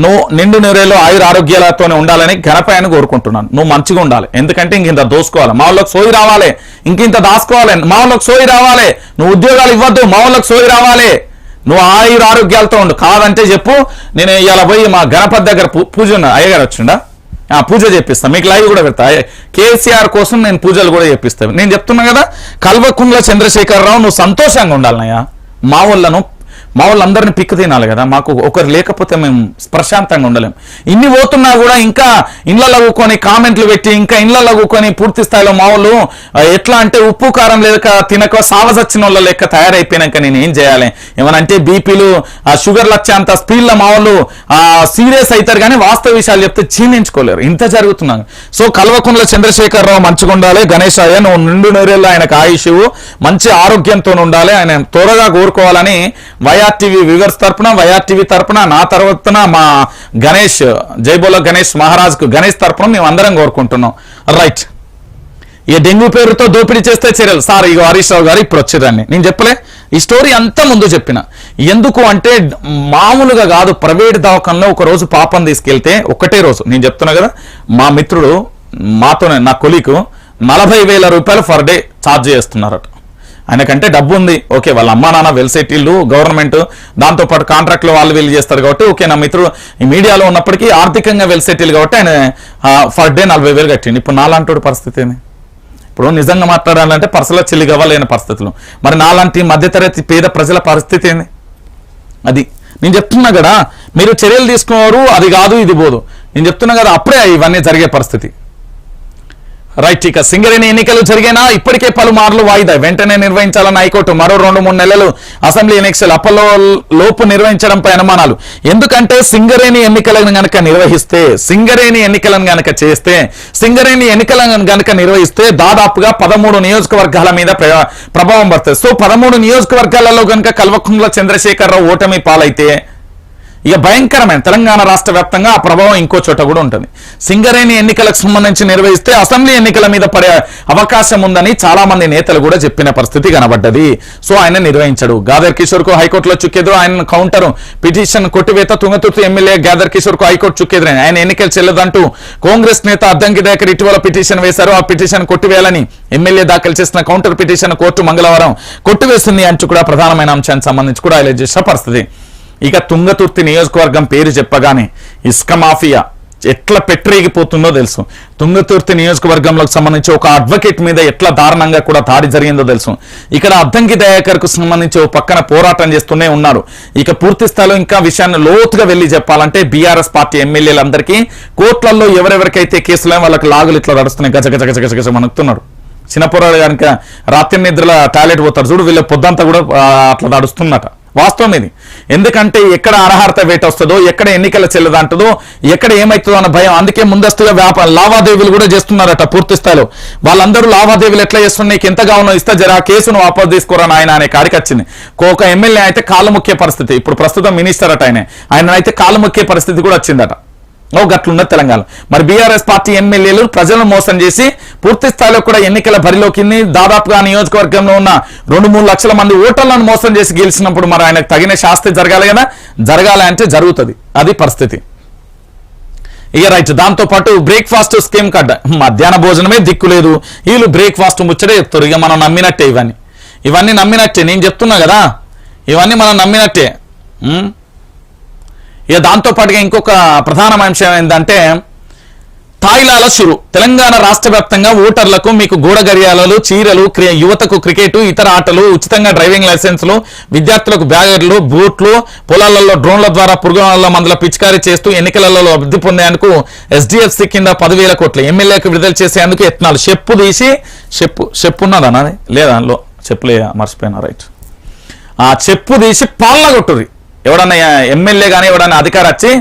నువ్వు నిండు నీరేలో ఆయుర ఆరోగ్యాలతోనే ఉండాలని గణపయ్యను కోరుకుంటున్నాను. నువ్వు మంచిగా ఉండాలి, ఎందుకంటే ఇంత దోసుకోవాలి, మా వాళ్ళకి సోయి రావాలి, ఇంకింత దాసుకోవాలి, మా వాళ్ళకి సోయి రావాలి. నువ్వు ఉద్యోగాలు ఇవ్వద్దు, మా వాళ్ళకి సోయి రావాలి. నువ్వు ఆయుర ఆరోగ్యాలతో ఉండు. కాదంటే చెప్పు, నేను ఇవాళ పోయి మా గణపతి దగ్గర పూజ ఉన్న అయ్యగారు వచ్చిండా, పూజ చేపిస్తాను, మీకు లైవ్ కూడా పెడతా. కేసీఆర్ కోసం నేను పూజలు కూడా చేపిస్తాను. నేను చెప్తున్నా కదా, కల్వకుంట్ల చంద్రశేఖరరావు నువ్వు సంతోషంగా ఉండాలనయ్యా. మా వాళ్ళందరినీ పిక్కు తినాలి కదా, మాకు ఒకరు లేకపోతే మేము ప్రశాంతంగా ఉండలేం. ఇన్ని పోతున్నా కూడా ఇంకా ఇళ్లలో కూకొని కామెంట్లు పెట్టి, ఇంకా ఇళ్లలో కూకొని పూర్తి స్థాయిలో మా వాళ్ళు ఎట్లా అంటే ఉప్పు కారం లేక తినక సావసచ్చిన వాళ్ళ లెక్క తయారైపోయినాక నేను ఏం చేయాలి? ఏమనంటే బీపీలు, షుగర్లు వచ్చేంత స్పీడ్లో మా వాళ్ళు సీరియస్ అవుతారు, కానీ వాస్తవ విషయాలు చెప్తే జీర్ణించుకోలేరు. ఇంత జరుగుతున్నాను. సో కల్వకుంట్ల చంద్రశేఖరరావు మంచిగా ఉండాలి. గణేష్ అయ్య నువ్వు నిండు నూరేళ్ళు ఆయనకు ఆయుష్, మంచి ఆరోగ్యంతో ఉండాలి, ఆయన త్వరగా కోరుకోవాలని వైఆర్టీవీ వ్యూవర్స్ తరపున, వైఆర్టీవీ తరపున, నా తరపున మా గణేష్, జైబోలో గణేష్ మహారాజ్కు గణేష్ తరపున మేము అందరం కోరుకుంటున్నాం. రైట్. ఈ డెంగ్యూ పేరుతో దోపిడీ చేస్తే చర్యలు సార్. ఇక హరీష్ రావు గారు ఇప్పుడు వచ్చేదాన్ని నేను చెప్పలే, ఈ స్టోరీ అంతా ముందు చెప్పిన. ఎందుకు అంటే మామూలుగా కాదు, ప్రైవేట్ దవాఖానలో ఒక రోజు పాపం తీసుకెళ్తే ఒకటే రోజు, నేను చెప్తున్నా కదా, మా మిత్రుడు మాతోనే నా కొలీకు 40,000 రూపాయలు ఫర్ డే ఛార్జ్ చేస్తున్నారట. ఆయనకంటే డబ్బు ఉంది, ఓకే, వాళ్ళ అమ్మా నాన్న వెల్ సెటిల్డ్, గవర్నమెంట్ దాంతోపాటు కాంట్రాక్ట్లో వాళ్ళు వీళ్ళు చేస్తారు కాబట్టి ఓకే. నా మిత్రుడు ఈ మీడియాలో ఉన్నప్పటికీ ఆర్థికంగా వెల్ సెటిల్ కాబట్టి ఆయన ఫర్ డే 40,000 కట్టింది. ఇప్పుడు నాలాంటి పరిస్థితి ఏంది? ఇప్పుడు నిజంగా మాట్లాడాలంటే పర్సలో చెల్లి కావాలైన పరిస్థితులు, మరి నాలాంటి మధ్యతరగతి పేద ప్రజల పరిస్థితి ఏంది? అది నేను చెప్తున్నా కదా, మీరు చర్యలు తీసుకున్నారు, అది కాదు ఇది పోదు. నేను చెప్తున్నా కదా, అప్పుడే ఇవన్నీ జరిగే పరిస్థితి. రైట్. ఇక సింగరేణి ఎన్నికలు జరిగినా ఇప్పటికే పలుమార్లు వాయిదా, వెంటనే నిర్వహించాలని హైకోర్టు. మరో 2-3 నెలలు అసెంబ్లీ ఎన్నికలు అప్పలో లోపు నిర్వహించడంపై అనుమానాలు. ఎందుకంటే సింగరేణి ఎన్నికలను గనక నిర్వహిస్తే, సింగరేణి ఎన్నికలను గనక చేస్తే, సింగరేణి ఎన్నికలను గనక నిర్వహిస్తే దాదాపుగా 13 నియోజకవర్గాల మీద ప్రభావం పడుతుంది. సో 13 నియోజకవర్గాలలో గనక కల్వకుంట్ల చంద్రశేఖరరావు ఓటమి పాలైతే ఇక భయంకరమైన తెలంగాణ రాష్ట్ర వ్యాప్తంగా ఆ ప్రభావం ఇంకో చోట కూడా ఉంటుంది. సింగరేణి ఎన్నికలకు సంబంధించి నిర్వహిస్తే అసెంబ్లీ ఎన్నికల మీద పడే అవకాశం ఉందని చాలా మంది నేతలు కూడా చెప్పిన పరిస్థితి కనబడ్డది. సో ఆయన నిర్వహించాడు. గాదర్ కిషోర్ కు హైకోర్టులో చుక్కెదురు. ఆయన కౌంటర్ పిటిషన్ కొట్టివేత. తుంగతుర్తి ఎమ్మెల్యే గాదర్ కిషోర్ కు హైకోర్టు చుక్కెదురు. ఆయన ఎన్నికలు చెల్లదంటూ కాంగ్రెస్ నేత అద్దంకి దయాకర్ ఇటీవల పిటిషన్ వేశారు. ఆ పిటిషన్ కొట్టివేయాలని ఎమ్మెల్యే దాఖలు చేసిన కౌంటర్ పిటిషన్ కోర్టు మంగళవారం కొట్టివేసింది అంటూ కూడా ప్రధానమైన అంశానికి సంబంధించి కూడా హైలైట్ చేసిన పరిస్థితి. ఇక తుంగతుర్తి నియోజకవర్గం పేరు చెప్పగానే ఇసుక మాఫియా ఎట్లా పెట్టరేగిపోతుందో తెలుసు. తుంగతుర్తి నియోజకవర్గంలోకి సంబంధించి ఒక అడ్వకేట్ మీద ఎట్లా దారుణంగా కూడా దాడి జరిగిందో తెలుసు. ఇక్కడ అద్దంకి దయాకర్ కు సంబంధించి ఓ పక్కన పోరాటం చేస్తూనే ఉన్నారు. ఇక పూర్తి స్థాయిలో ఇంకా విషయాన్ని లోతుగా వెళ్ళి చెప్పాలంటే బీఆర్ఎస్ పార్టీ ఎమ్మెల్యేలందరికీ కోర్టులలో ఎవరెవరికైతే కేసులు వాళ్ళకి లాగులు ఇట్లా నడుస్తున్నాయి, గజ గజ గజ గజ గజ మనకుతున్నాడు. చిన్నపోరాడు కనుక రాత్రి నిద్రల టాయిలెట్ పోతారు చూడు, వీళ్ళ పొద్దంతా కూడా అట్లా నడుస్తున్నట. వాస్తవం ఇది. ఎందుకంటే ఎక్కడ అర్హత వేట వస్తుందో, ఎక్కడ ఎన్నికల చెల్లదంటదో, ఎక్కడ ఏమవుతుందో అన్న భయం. అందుకే ముందస్తుగా లావాదేవీలు కూడా చేస్తున్నారట పూర్తి స్థాయిలో. వాళ్ళందరూ లావాదేవీలు ఎట్లా చేస్తున్నారు, నీకు ఎంత కావాలో ఇస్తా, జరా కేసును వాపసు తీసుకోరా నాయన అనే కాడికి వచ్చింది. ఒక ఎమ్మెల్యే అయితే కాళ్ళు మొక్కే పరిస్థితి, ఇప్పుడు ప్రస్తుతం మినిస్టర్ అట ఆయన అయితే కాళ్ళు మొక్కే పరిస్థితి కూడా వచ్చిందట. గట్లున్నది తెలంగాణ. మరి బీఆర్ఎస్ పార్టీ ఎమ్మెల్యేలు ప్రజలను మోసం చేసి పూర్తి స్థాయిలో కూడా ఎన్నికల బరిలోకి దాదాపుగా నియోజకవర్గంలో ఉన్న 2-3 లక్షల మంది ఓటర్లను మోసం చేసి గెలిచినప్పుడు మరి ఆయనకు తగిన శాస్తి జరగాలి కదా, జరగాలి అంటే జరుగుతుంది. అది పరిస్థితి. ఇక రైట్. దాంతో పాటు బ్రేక్ఫాస్ట్ స్కీమ్ కార్డ్, మధ్యాహ్న భోజనమే దిక్కు లేదు, వీళ్ళు బ్రేక్ఫాస్ట్ ముచ్చటే చెప్తారు. ఇక మనం నమ్మినట్టే, ఇవన్నీ నమ్మినట్టే. నేను చెప్తున్నా కదా, ఇవన్నీ మనం నమ్మినట్టే. ఇక దాంతో పాటుగా ఇంకొక ప్రధానమైన అంశం ఏంటంటే తాయిలాల షురు. తెలంగాణ రాష్ట్ర వ్యాప్తంగా ఓటర్లకు మీకు గోడ గడియారాలు, చీరలు, యువతకు క్రికెట్, ఇతర ఆటలు, ఉచితంగా డ్రైవింగ్ లైసెన్సులు, విద్యార్థులకు బ్యాగర్లు, బూట్లు, పొలాలలో డ్రోన్ల ద్వారా పురుగుల మందుల పిచికారీ చేస్తూ ఎన్నికలలో లబ్ధి పొందేందుకు ఎస్డిఎఫ్సి కింద 10,000 కోట్లు ఎమ్మెల్యేలకు విడుదల చేసేందుకు యత్నాలు. చెప్పు తీసి చెప్పు ఉన్నదా లేదా చెప్పులే మర్చిపోయినా రైట్. ఆ చెప్పు తీసి పాలన కొట్టుర్రి. ఎవడన్నా ఎమ్మెల్యే కానీ ఎవడన్నా అధికారి వచ్చి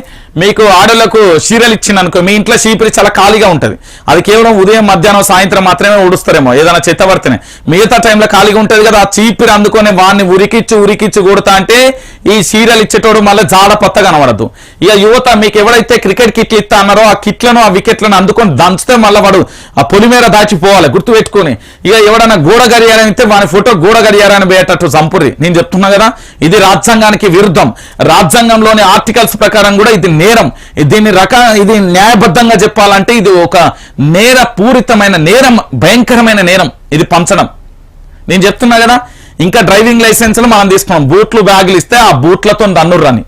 మీకు ఆడోళ్లకు చీరలు ఇచ్చిందనుకో, మీ ఇంట్లో చీపిరి చాలా ఖాళీగా ఉంటుంది, అది కేవలం ఉదయం మధ్యాహ్నం సాయంత్రం మాత్రమే ఊడుస్తారేమో ఏదైనా చెత్త పడితేనే, మిగతా టైంలో ఖాళీగా ఉంటుంది కదా, ఆ చీపిరి అందుకొని వాడిని ఉరికిచ్చి కొడతా అంటే ఈ చీరలు ఇచ్చేటోడు మళ్ళీ జాడ పత్త కనబడద్దు. ఇక యువత మీకు ఎవరైతే క్రికెట్ కిట్లు ఇస్తా అన్నారో ఆ కిట్లను ఆ వికెట్లను అందుకొని దంచితే మళ్ళీ వాడు ఆ పొలిమేర దాచిపోవాలి గుర్తుపెట్టుకొని. ఇక ఎవడన్నా గోడ గడియారని ఇస్తే వాని ఫోటో గోడ గడియారని పోయేటట్టు చంపుర్రి. నేను చెప్తున్నా కదా, ఇది రాజ్యాంగానికి విరుద్ధం. రాజ్యాంగంలోని ఆర్టికల్స్ ప్రకారం కూడా ఇది నేరం. ఇది న్యాయబద్ధంగా చెప్పాలంటే ఇది ఒక పూరితమైన నేరం, భయంకరమైన నేరం ఇది పంచడం. నేను చెప్తున్నా కదా, ఇంకా డ్రైవింగ్ లైసెన్స్లు మనం తీసుకున్నాం, బూట్లు బ్యాగులు ఇస్తే ఆ బూట్లతో దన్నుర్రని.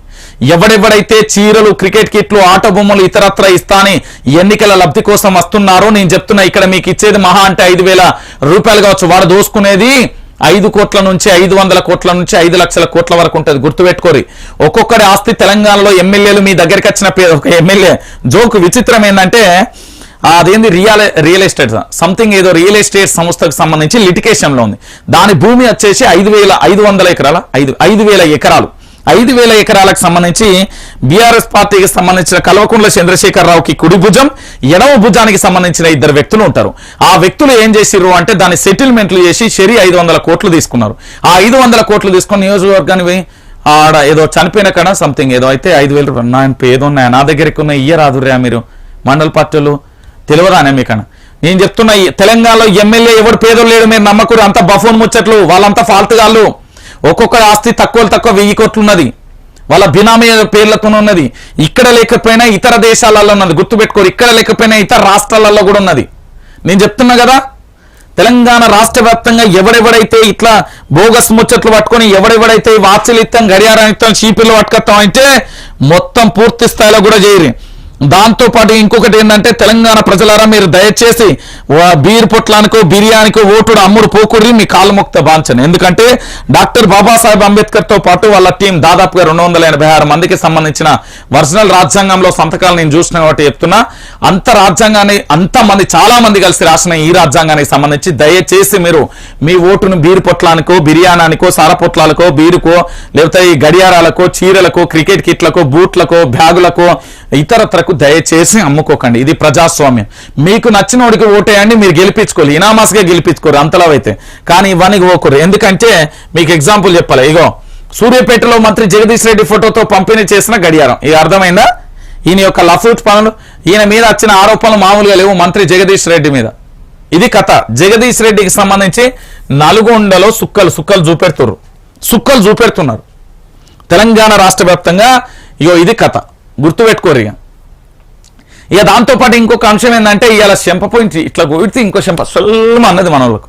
ఎవడెవడైతే చీరలు, క్రికెట్ కిట్లు, ఆటో బొమ్మలు ఇతరత్ర ఇస్తాని ఎన్నికల లబ్ధి కోసం వస్తున్నారో నేను చెప్తున్నా, ఇక్కడ మీకు ఇచ్చేది మహా అంటే 5,000 రూపాయలు కావచ్చు, వాడు దోసుకునేది 5 కోట్ల నుంచి 500 కోట్ల నుంచి 5 లక్షల కోట్ల వరకు ఉంటుంది. గుర్తుపెట్టుకోరి. ఒక్కొక్కరి ఆస్తి తెలంగాణలో ఎమ్మెల్యేలు మీ దగ్గరికి వచ్చిన ఒక ఎమ్మెల్యే జోకు విచిత్రం ఏంటంటే అదేంది రియల్ ఎస్టేట్ సంథింగ్ ఏదో రియల్ ఎస్టేట్ సంస్థకు సంబంధించి లిటికేషన్లో ఉంది. దాని భూమి వచ్చేసి 5,500 ఎకరాల 5,000 ఎకరాలు. 5,000 ఎకరాలకు సంబంధించి బీఆర్ఎస్ పార్టీకి సంబంధించిన కల్వకుంట్ల చంద్రశేఖరరావుకి కుడి భుజం, ఎడమ భుజానికి సంబంధించిన 2 వ్యక్తులు ఉంటారు. ఆ వ్యక్తులు ఏం చేసిర్రు అంటే దాన్ని సెటిల్మెంట్లు చేసి 500 కోట్లు తీసుకున్నారు. ఆ 500 కోట్లు తీసుకొని నియోజకవర్గాన్ని ఆడ ఏదో చనిపోయిన కాడ సంథింగ్ ఏదో అయితే 5,000 రూపాయలు నా ఏదో ఉన్నాయి నా దగ్గరికి ఉన్న ఇయ్యరాదుర్రా మీరు మండల పార్టీలు తెలియదానే మీకన్నా. నేను చెప్తున్నా తెలంగాణలో ఎమ్మెల్యే ఎవడు పేదోళ్ళు లేడు, మీరు నమ్మకూరు. అంతా బఫోన్ ముచ్చట్లు, వాళ్ళంతా ఫాల్ట్ గాళ్ళు. ఒక్కొక్కరు ఆస్తి తక్కువ 1,000 కోట్లు ఉన్నది, వాళ్ళ బినామీ పేర్లతో ఉన్నది. ఇక్కడ లేకపోయినా ఇతర దేశాలలో ఉన్నది. గుర్తుపెట్టుకోరు, ఇక్కడ లేకపోయినా ఇతర రాష్ట్రాలలో కూడా ఉన్నది. నేను చెప్తున్నా కదా, తెలంగాణ రాష్ట్ర వ్యాప్తంగా ఎవడెవడైతే ఇట్లా బోగస్ ముచ్చట్లు పట్టుకొని ఎవడెవడైతే వాత్సలిత్తం గడియారానిత్తం చీపిలు పట్టుకొస్తాం అంటే మొత్తం పూర్తి స్థాయిలో కూడా చేయరు. దాంతో పాటు ఇంకొకటి ఏంటంటే తెలంగాణ ప్రజలారా మీరు దయచేసి బీర్ పొట్లానికో బిర్యానీకో ఓటుడు అమ్ముడు పోకుర్రి, మీ కాలు ముక్త బాంచను. ఎందుకంటే డాక్టర్ బాబాసాహెబ్ అంబేద్కర్ తో పాటు వాళ్ళ టీం దాదాపుగా 286 మందికి సంబంధించిన ఒరిజినల్ రాజ్యాంగంలో సంతకాలు నేను చూసిన కాబట్టి చెప్తున్నా. అంత రాజ్యాంగాన్ని అంతమంది చాలా మంది కలిసి రాసిన ఈ రాజ్యాంగానికి సంబంధించి దయచేసి మీరు మీ ఓటును బీర్ పొట్లానికో బిర్యానానికో సార పొట్లాలకో బీరుకో లేకపోతే ఈ గడియారాలకో చీరలకు క్రికెట్ కిట్లకో బూట్లకో బ్యాగులకో ఇతరత్రకు దయచేసి అమ్ముకోకండి. ఇది ప్రజాస్వామ్యం. మీకు నచ్చిన వాడికి ఓటేయండి, మీరు గెలిపించుకోవాలి, ఇనామాస్గా గెలిపించుకోరు అంతలో అయితే. కానీ ఇవన్నీ ఓకరు. ఎందుకంటే మీకు ఎగ్జాంపుల్ చెప్పాలి. ఇగో సూర్యాపేటలో మంత్రి జగదీష్ రెడ్డి ఫోటోతో పంపిణీ చేసిన గడియారం. ఇది అర్థమైందా? ఈయన యొక్క లఫూట్ పనులు, ఈయన మీద వచ్చిన ఆరోపణలు మామూలుగా లేవు మంత్రి జగదీష్ రెడ్డి మీద. ఇది కథ. జగదీష్ రెడ్డికి సంబంధించి నల్గొండలో సుక్కలు చూపెడుతున్నారు తెలంగాణ రాష్ట్ర వ్యాప్తంగా. ఇగో ఇది కథ, గుర్తుపెట్టుకోరు. ఇక దాంతోపాటు ఇంకొక అంశం ఏంటంటే ఇవాళ చెంపపోయించి ఇట్లా పోయితే ఇంకో చెంప సొల్మ అన్నది మన వాళ్ళకు.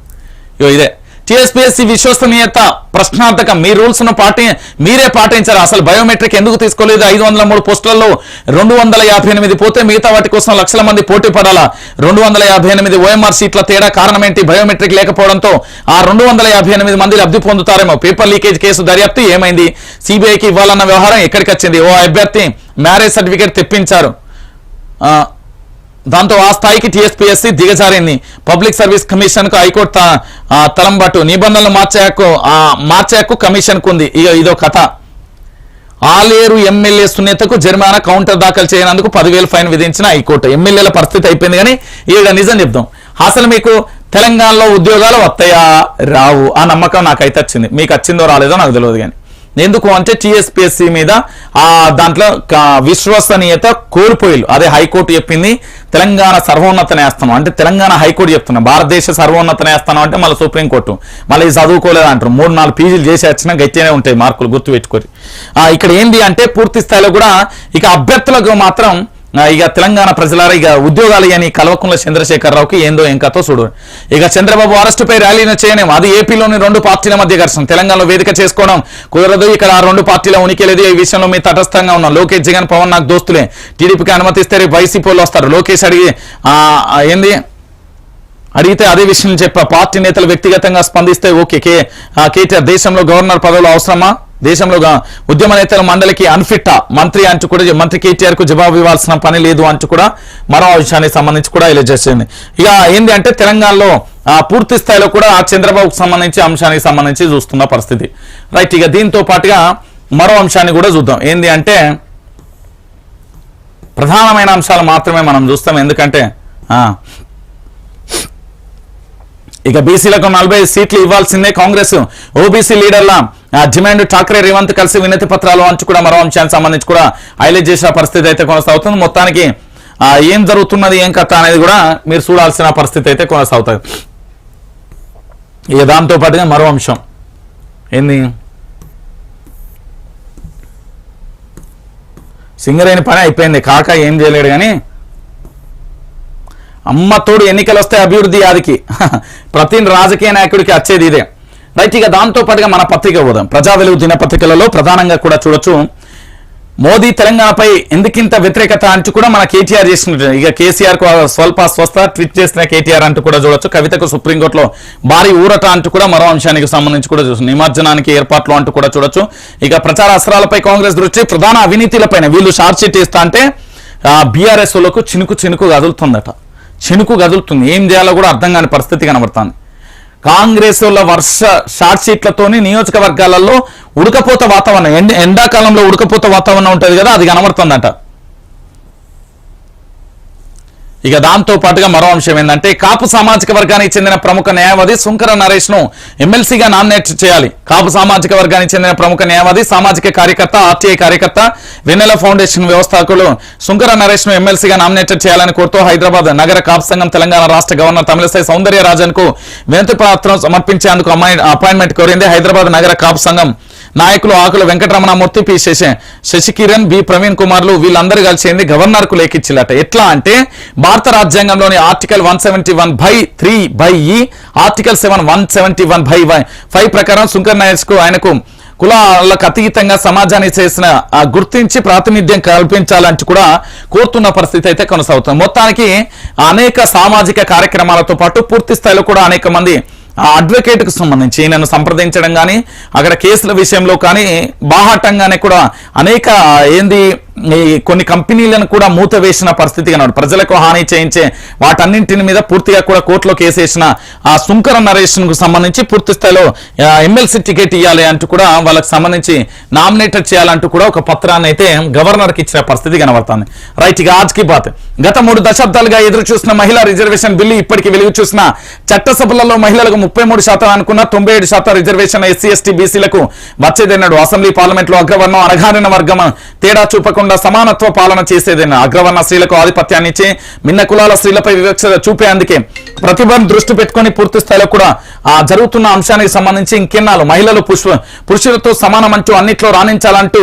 ఇగో ఇదే టీఎస్పీఎస్సీ విశ్వసనీయత ప్రశ్నార్థకం. మీ రూల్స్ ను మీరే పాటించారు. అసలు బయోమెట్రిక్ ఎందుకు తీసుకోలేదు? 503 పోస్టులలో 258 పోతే మిగతా వాటి కోసం లక్షల మంది పోటీ పడాలా? 258 ఓఎంఆర్ సీట్ల తేడా కారణం ఏంటి? బయోమెట్రిక్ లేకపోవడంతో ఆ 258 మంది లబ్ధి పొందుతారేమో. పేపర్ లీకేజ్ కేసు దర్యాప్తు ఏమైంది? సిబిఐకి ఇవ్వాలన్న వ్యవహారం ఎక్కడికి వచ్చింది? ఓ అభ్యర్థి మ్యారేజ్ సర్టిఫికేట్ తెప్పించారు, దాంతో ఆ స్థాయికి టీఎస్పీఎస్సీ దిగజారింది. పబ్లిక్ సర్వీస్ కమిషన్ కు హైకోర్టు తలంబాటు. నిబంధనలు మార్చే హక్కు కమిషన్ కు ఉంది. ఇదో కథ. ఆలేరు ఎమ్మెల్యే సునీతకు జరిమానా కౌంటర్ దాఖలు చేయనందుకు 10,000 ఫైన్ విధించిన హైకోర్టు. ఎమ్మెల్యేల పరిస్థితి అయిపోయింది. కానీ ఇక నిజం చెప్దాం, అసలు మీకు తెలంగాణలో ఉద్యోగాలు వస్తాయా రావు ఆ నమ్మకం నాకైతే వచ్చింది. మీకు వచ్చిందో రాలేదో నాకు తెలియదు. కానీ ఎందుకు అంటే టీఎస్పీఎస్సీ మీద దాంట్లో విశ్వసనీయత కోల్పోయిలు. అదే హైకోర్టు చెప్పింది. తెలంగాణ సర్వోన్నత న్యాయస్థానం అంటే తెలంగాణ హైకోర్టు చెప్తున్నా, భారతదేశ సర్వోన్నత న్యాయస్థానం అంటే మళ్ళీ సుప్రీంకోర్టు. మళ్ళీ చదువుకోలేదు అంటారు. 3-4 పీజీలు చేసి వచ్చినా గట్టిగానే ఉంటాయి మార్కులు, గుర్తుపెట్టుకోరు. ఇక్కడ ఏంటి అంటే పూర్తి స్థాయిలో కూడా ఇక అభ్యర్థులకు మాత్రం ఇక తెలంగాణ ప్రజలారా ఇక ఉద్యోగాలు అని కల్వకుంట్ల చంద్రశేఖరరావుకి ఏందో ఎంకతో చూడు. ఇక చంద్రబాబు అరెస్టుపై ర్యాలీని చేయలేము, అది ఏపీలోని రెండు పార్టీల మధ్య ఘర్షణ, తెలంగాణలో వేదిక చేసుకోవడం కుదరదు, ఇక్కడ ఆ రెండు పార్టీల ఉనికి లేదు, ఈ విషయంలో మీ తటస్థంగా ఉన్నాం, లోకేష్ జగన్ పవన్ నాకు దోస్తులే, టీడీపీకి అనుమతిస్తే వైసీపీలో వస్తారు, లోకేష్ అడిగితే అదే విషయం చెప్పా, పార్టీ నేతలు వ్యక్తిగతంగా స్పందిస్తే ఓకే, కేటీఆర్ దేశంలో గవర్నర్ పదవులు అవసరమా, దేశంలో ఉద్యమ నేతల మండలికి అన్ఫిట్టా మంత్రి అంటూ కూడా మంత్రి కేటీఆర్ కు జవాబు ఇవ్వాల్సిన పని లేదు అంటూ కూడా మరో విషయానికి సంబంధించి కూడా ఇలా చేసింది. ఇక ఏంది అంటే తెలంగాణలో పూర్తి స్థాయిలో కూడా చంద్రబాబుకు సంబంధించి అంశానికి సంబంధించి చూస్తున్న పరిస్థితి. రైట్, ఇక దీంతో పాటుగా మరో అంశాన్ని కూడా చూద్దాం. ఏంది అంటే ప్రధానమైన అంశాలు మాత్రమే మనం చూస్తాం, ఎందుకంటే ఇక బీసీలకు 40 సీట్లు ఇవ్వాల్సిందే, కాంగ్రెస్ ఓబీసీ లీడర్ల డిమాండ్, ఠాక్రే రేవంత్ కలిసి వినతి పత్రాలు అంటూ కూడా మరో అంశానికి సంబంధించి కూడా హైలైట్ చేసిన పరిస్థితి అయితే కొనసాగుతుంది. మొత్తానికి ఏం జరుగుతున్నది ఏం కథ అనేది కూడా మీరు చూడాల్సిన పరిస్థితి అయితే కొనసాగుతుంది. ఇక దాంతో పాటుగా మరో అంశం ఏంది, సింగరేణి పని అయిపోయింది, కాక ఏం చేయలేడు కానీ అమ్మ తోడు ఎన్నికలు వస్తే అభివృద్ధి యాదికి ప్రతి రాజకీయ నాయకుడికి వచ్చేది ఇదే. రైట్, ఇక దాంతో పాటుగా మన పత్రిక పోదాం. ప్రజా వెలుగు దినపత్రికలలో ప్రధానంగా కూడా చూడొచ్చు, మోదీ తెలంగాణపై ఎందుకింత వ్యతిరేకత అంటూ కూడా మన కేటీఆర్ చేసినట్టు, ఇక కేసీఆర్ కు స్వల్ప స్వస్థ ట్వీట్ చేసిన కేటీఆర్ అంటూ కూడా చూడొచ్చు, కవితకు సుప్రీంకోర్టులో భారీ ఊరట అంటూ కూడా మరో అంశానికి సంబంధించి కూడా చూస్తుంది, నిమజ్జనానికి ఏర్పాట్లు అంటూ కూడా చూడొచ్చు. ఇక ప్రచార అస్త్రాలపై కాంగ్రెస్ దృష్టి, ప్రధాన అవినీతిలపైన వీళ్ళు షార్ట్ షీట్ ఇస్తా అంటే బీఆర్ఎస్ లకు చినుకు కదులుతుందట, చినుకు కదులుతుంది, ఏం చేయాలో కూడా అర్థం కాని పరిస్థితి కనబడుతుంది. కాంగ్రెస్ వర్ష షార్ట్ షీట్లతోని నియోజకవర్గాలలో ఉడకపోత వాతావరణం, ఎండాకాలంలో ఉడకపోత వాతావరణం ఉంటుంది కదా, అది కనబడుతుందట. ఇక దాంతో పాటుగా మరో అంశం ఏంటంటే కాపు సామాజిక వర్గానికి చెందిన ప్రముఖ న్యాయవాది సుంకర నరేష్ ను ఎమ్మెల్సీగా నామినేట్ చేయాలి. కాపు సామాజిక వర్గానికి చెందిన ప్రముఖ న్యాయవాది, సామాజిక కార్యకర్త, ఆర్టీఐ కార్యకర్త, వెన్నెల ఫౌండేషన్ వ్యవస్థాపకులు సుంకర నరేష్ ను ఎమ్మెల్సీగా నామినేట్ చేయాలని కోరుతూ హైదరాబాద్ నగర కాపు సంఘం తెలంగాణ రాష్ట్ర గవర్నర్ తమిళసై సౌందర్యరాజన్ కు వినతి పత్రం సమర్పించేందుకు అపాయింట్మెంట్ కోరింది. హైదరాబాద్ నగర కాపు సంఘం నాయకులు ఆకుల వెంకటరమణమూర్తి, పి శశికిరణ్, బి ప్రవీణ్ కుమార్లు వీళ్ళందరూ కలిసింది గవర్నర్ కు లేఖిచ్చిల్లట. ఎట్లా అంటే భారత రాజ్యాంగంలోని ఆర్టికల్ 171/3/E, ఆర్టికల్ 171/5 ప్రకారం సుంకర్ నాయక్ కు ఆయనకు కులాలకు అతీతంగా సమాజాన్ని చేసిన గుర్తించి ప్రాతినిధ్యం కల్పించాలంటూ కూడా కోరుతున్న పరిస్థితి అయితే కొనసాగుతుంది. మొత్తానికి అనేక సామాజిక కార్యక్రమాలతో పాటు పూర్తి స్థాయిలో కూడా అనేక మంది అడ్వకేట్ కు సంబంధించి నన్ను సంప్రదించడం కానీ అక్కడ కేసుల విషయంలో కానీ బాహాటంగానే కూడా అనేక కొన్ని కంపెనీలను కూడా మూత వేసిన పరిస్థితి కనబడు, ప్రజలకు హాని చేయించే వాటన్నింటిని మీద పూర్తిగా కూడా కోర్టులో కేసేసిన ఆ సుంకర నరేష్ కు సంబంధించి పూర్తి స్థాయిలో ఎమ్మెల్సీ టికెట్ ఇవ్వాలి అంటూ కూడా వాళ్ళకి సంబంధించి నామినేటెడ్ చేయాలంటూ కూడా ఒక పత్రాన్ని అయితే గవర్నర్ కి ఇచ్చిన పరిస్థితి కనబడుతుంది. రైట్, ఇక ఆజ్ కి బాత్. గత 3 దశాబ్దాలుగా ఎదురు చూసిన మహిళా రిజర్వేషన్ బిల్లు ఇప్పటికీ వెలుగు చూసిన చట్టసభలలో మహిళలకు 33% అనుకున్న 97% రిజర్వేషన్ ఎస్సీ ఎస్టీ బీసీలకు వచ్చేదన్నాడు. అసెంబ్లీ పార్లమెంట్ లో అగ్రవర్ణం అణగారిన వర్గం తేడా చూపకుండా సమానత్వ పాలన చేసేదన్నా. అగ్రవర్ణ స్త్రీలకు ఆధిపత్యాన్ని ఇచ్చి మిన్న కులాల స్త్రీలపై వివక్షత చూపేందుకే ప్రతిభను దృష్టి పెట్టుకుని పూర్తి స్థాయిలో కూడా జరుగుతున్న అంశానికి సంబంధించి ఇంకెన్నాళ్ళు మహిళలు పురుషులతో సమానమంటూ అన్నిట్లో రాణించాలంటూ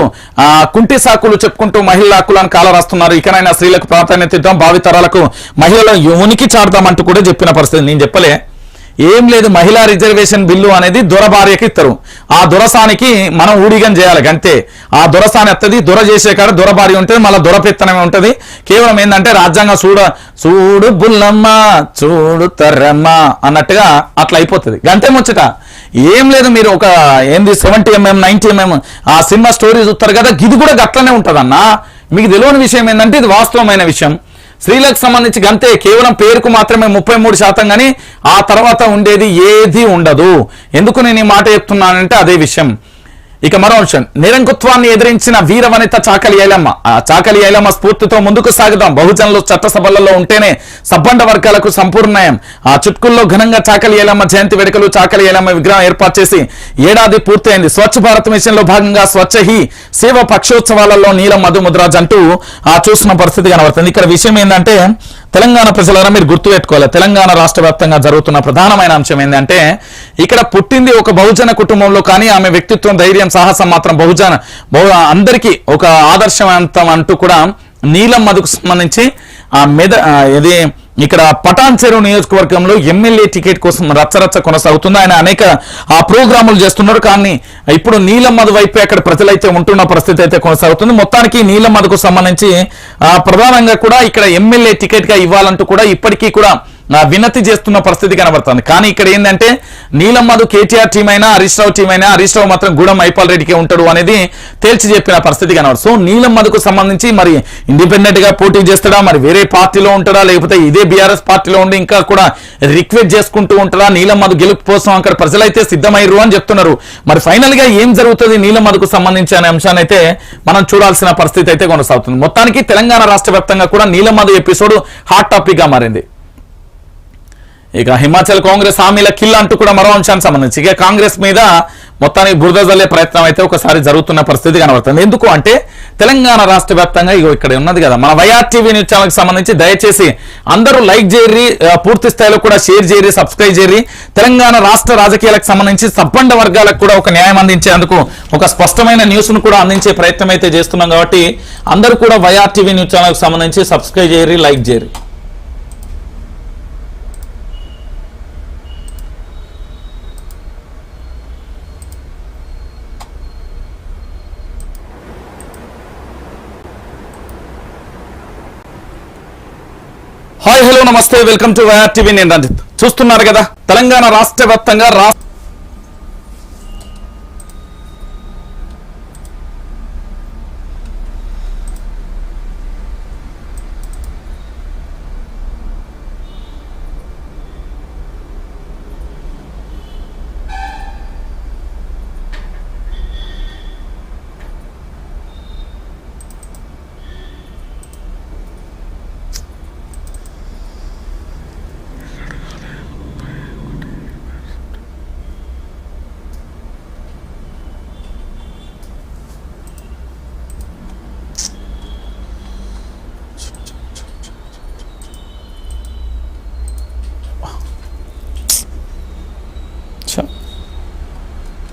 కుంటి సాకులు చెప్పుకుంటూ మహిళల హక్కులను కాలరాస్తున్నారు. ఇకనైనా స్త్రీలకు ప్రాధాన్యత ఇద్దాం, భావితరాలకు మహిళల ఉనికి చాడదామంటూ కూడా చెప్పిన పరిస్థితి. నేను చెప్పలే ఏం లేదు, మహిళా రిజర్వేషన్ బిల్లు అనేది దొరభార్యకి ఇస్తారు, ఆ దొరసానికి మనం ఊడిగం చేయాలి అంతే. ఆ దొరసాని వస్తుంది, దొర చేసే కాడ దొరభార్య ఉంటుంది, మళ్ళీ దొరపెత్తనమే ఉంటుంది. కేవలం ఏంటంటే రాజ్యాంగం చూడు బుల్లమ్మ చూడు తర్రమ్మ అన్నట్టుగా అట్లా అయిపోతుంది, గంటే ముచ్చట ఏం లేదు. మీరు ఒక 70mm 90mm ఆ సినిమా స్టోరీ చూస్తారు కదా, ఇది కూడా గట్లనే ఉంటదన్న. మీకు తెలియని విషయం ఏంటంటే ఇది వాస్తవమైన విషయం. స్త్రీలకు సంబంధించి అంతే, కేవలం పేరుకు మాత్రమే 33% కానీ ఆ తర్వాత ఉండేది ఏది ఉండదు. ఎందుకు నేను ఈ మాట చెప్తున్నానంటే అదే విషయం. ఇక మరో అంశం, నిరంకుత్వాన్ని ఎదిరించిన వీరవనిత చాకలి ఐలమ్మ. ఆ చాకలి ఐలమ్మ స్ఫూర్తితో ముందుకు సాగుదాం, బహుజనులు చట్టసభలలో ఉంటేనే సబ్బండ వర్గాలకు సంపూర్ణయం. ఆ చుట్కుల్లో ఘనంగా చాకలి ఐలమ్మ జయంతి వేడుకలు, చాకలి ఐలమ్మ విగ్రహం ఏర్పాటు చేసి ఏడాది పూర్తయింది. స్వచ్ఛ భారత్ మిషన్ లో భాగంగా స్వచ్ఛ హీ సేవ పక్షోత్సవాలలో నీలం మధుముద్రాజ్ అంటూ చూసిన పరిస్థితి కనబడుతుంది. ఇక్కడ విషయం ఏంటంటే తెలంగాణ ప్రజలను మీరు గుర్తుపెట్టుకోవాలి, తెలంగాణ రాష్ట్ర వ్యాప్తంగా జరుగుతున్న ప్రధానమైన అంశం ఏంటంటే ఇక్కడ పుట్టింది ఒక బహుజన కుటుంబంలో, కానీ ఆమె వ్యక్తిత్వం, ధైర్యం, సాహసం మాత్రం అందరికీ ఒక ఆదర్శవంతం అంటూ కూడా నీలం మధుకు సంబంధించి ఇది ఇక్కడ పటాన్ చెరువు నియోజకవర్గంలో ఎమ్మెల్యే టికెట్ కోసం రచ్చరచ్చ కొనసాగుతుంది. ఆయన అనేక ప్రోగ్రాములు చేస్తున్నారు. కానీ ఇప్పుడు నీలం మధు వైపే అక్కడ ప్రజలైతే ఉంటున్న పరిస్థితి అయితే కొనసాగుతుంది. మొత్తానికి నీలం మధుకు సంబంధించి ప్రధానంగా కూడా ఇక్కడ ఎమ్మెల్యే టికెట్ గా ఇవ్వాలంటూ కూడా ఇప్పటికీ కూడా వినతి చేస్తున్న పరిస్థితి కనబడుతుంది. కానీ ఇక్కడ ఏంటంటే నీలం మధు కేటీఆర్ టీం అయినా హరీష్ రావు టీం అయినా హరీష్ రావు మాత్రం గూడెం మైపాల్ రెడ్డికే ఉంటాడు అనేది తేల్చి చెప్పిన పరిస్థితి కనబడుతుంది. సో నీలం మధుకు సంబంధించి మరి ఇండిపెండెంట్ గా పోటీ చేస్తాడా, మరి వేరే పార్టీలో ఉంటాడా, లేకపోతే ఇదే బీఆర్ఎస్ పార్టీలో ఉండి ఇంకా కూడా రిక్వెస్ట్ చేసుకుంటూ ఉంటాడా, నీలం మధు గెలుపు కోసం అక్కడ ప్రజలైతే సిద్ధమయ్యారు అని చెప్తున్నారు. మరి ఫైనల్ గా ఏం జరుగుతుంది నీలం మధుకు సంబంధించి అనే అంశాన్ని అయితే మనం చూడాల్సిన పరిస్థితి అయితే కొనసాగుతుంది. మొత్తానికి తెలంగాణ రాష్ట్ర వ్యాప్తంగా కూడా నీలం మధు ఎపిసోడ్ హాట్ టాపిక్ గా మారింది. ఇక హిమాచల్ కాంగ్రెస్ హామీల కిల్ అంటూ కూడా మరో అంశానికి సంబంధించి ఇక కాంగ్రెస్ మీద మొత్తానికి బురద జల్లే ప్రయత్నం అయితే ఒకసారి జరుగుతున్న పరిస్థితి కనబడుతుంది. ఎందుకు అంటే తెలంగాణ రాష్ట్ర వ్యాప్తంగా ఇక్కడ ఉన్నది కదా మన వైఆర్ టీవీ న్యూస్ ఛానల్కి సంబంధించి దయచేసి అందరూ లైక్ చేయరి, పూర్తి స్థాయిలో కూడా షేర్ చేయరి, సబ్స్క్రైబ్ చేయరి. తెలంగాణ రాష్ట్ర రాజకీయాలకు సంబంధించి సబ్బండ వర్గాలకు కూడా ఒక న్యాయం అందించేందుకు ఒక స్పష్టమైన న్యూస్ ను కూడా అందించే ప్రయత్నం అయితే చేస్తున్నాం. కాబట్టి అందరూ కూడా వైఆర్ టీవీ న్యూస్ ఛానల్కి సంబంధించి సబ్స్క్రైబ్ చేయరి, లైక్ చేయరి. హాయ్ హలో నమస్తే, వెల్కమ్ టు వైఆర్ టీవీ. నేను రంజిత్. చూస్తున్నారు కదా తెలంగాణ రాష్ట్ర వ్యాప్తంగా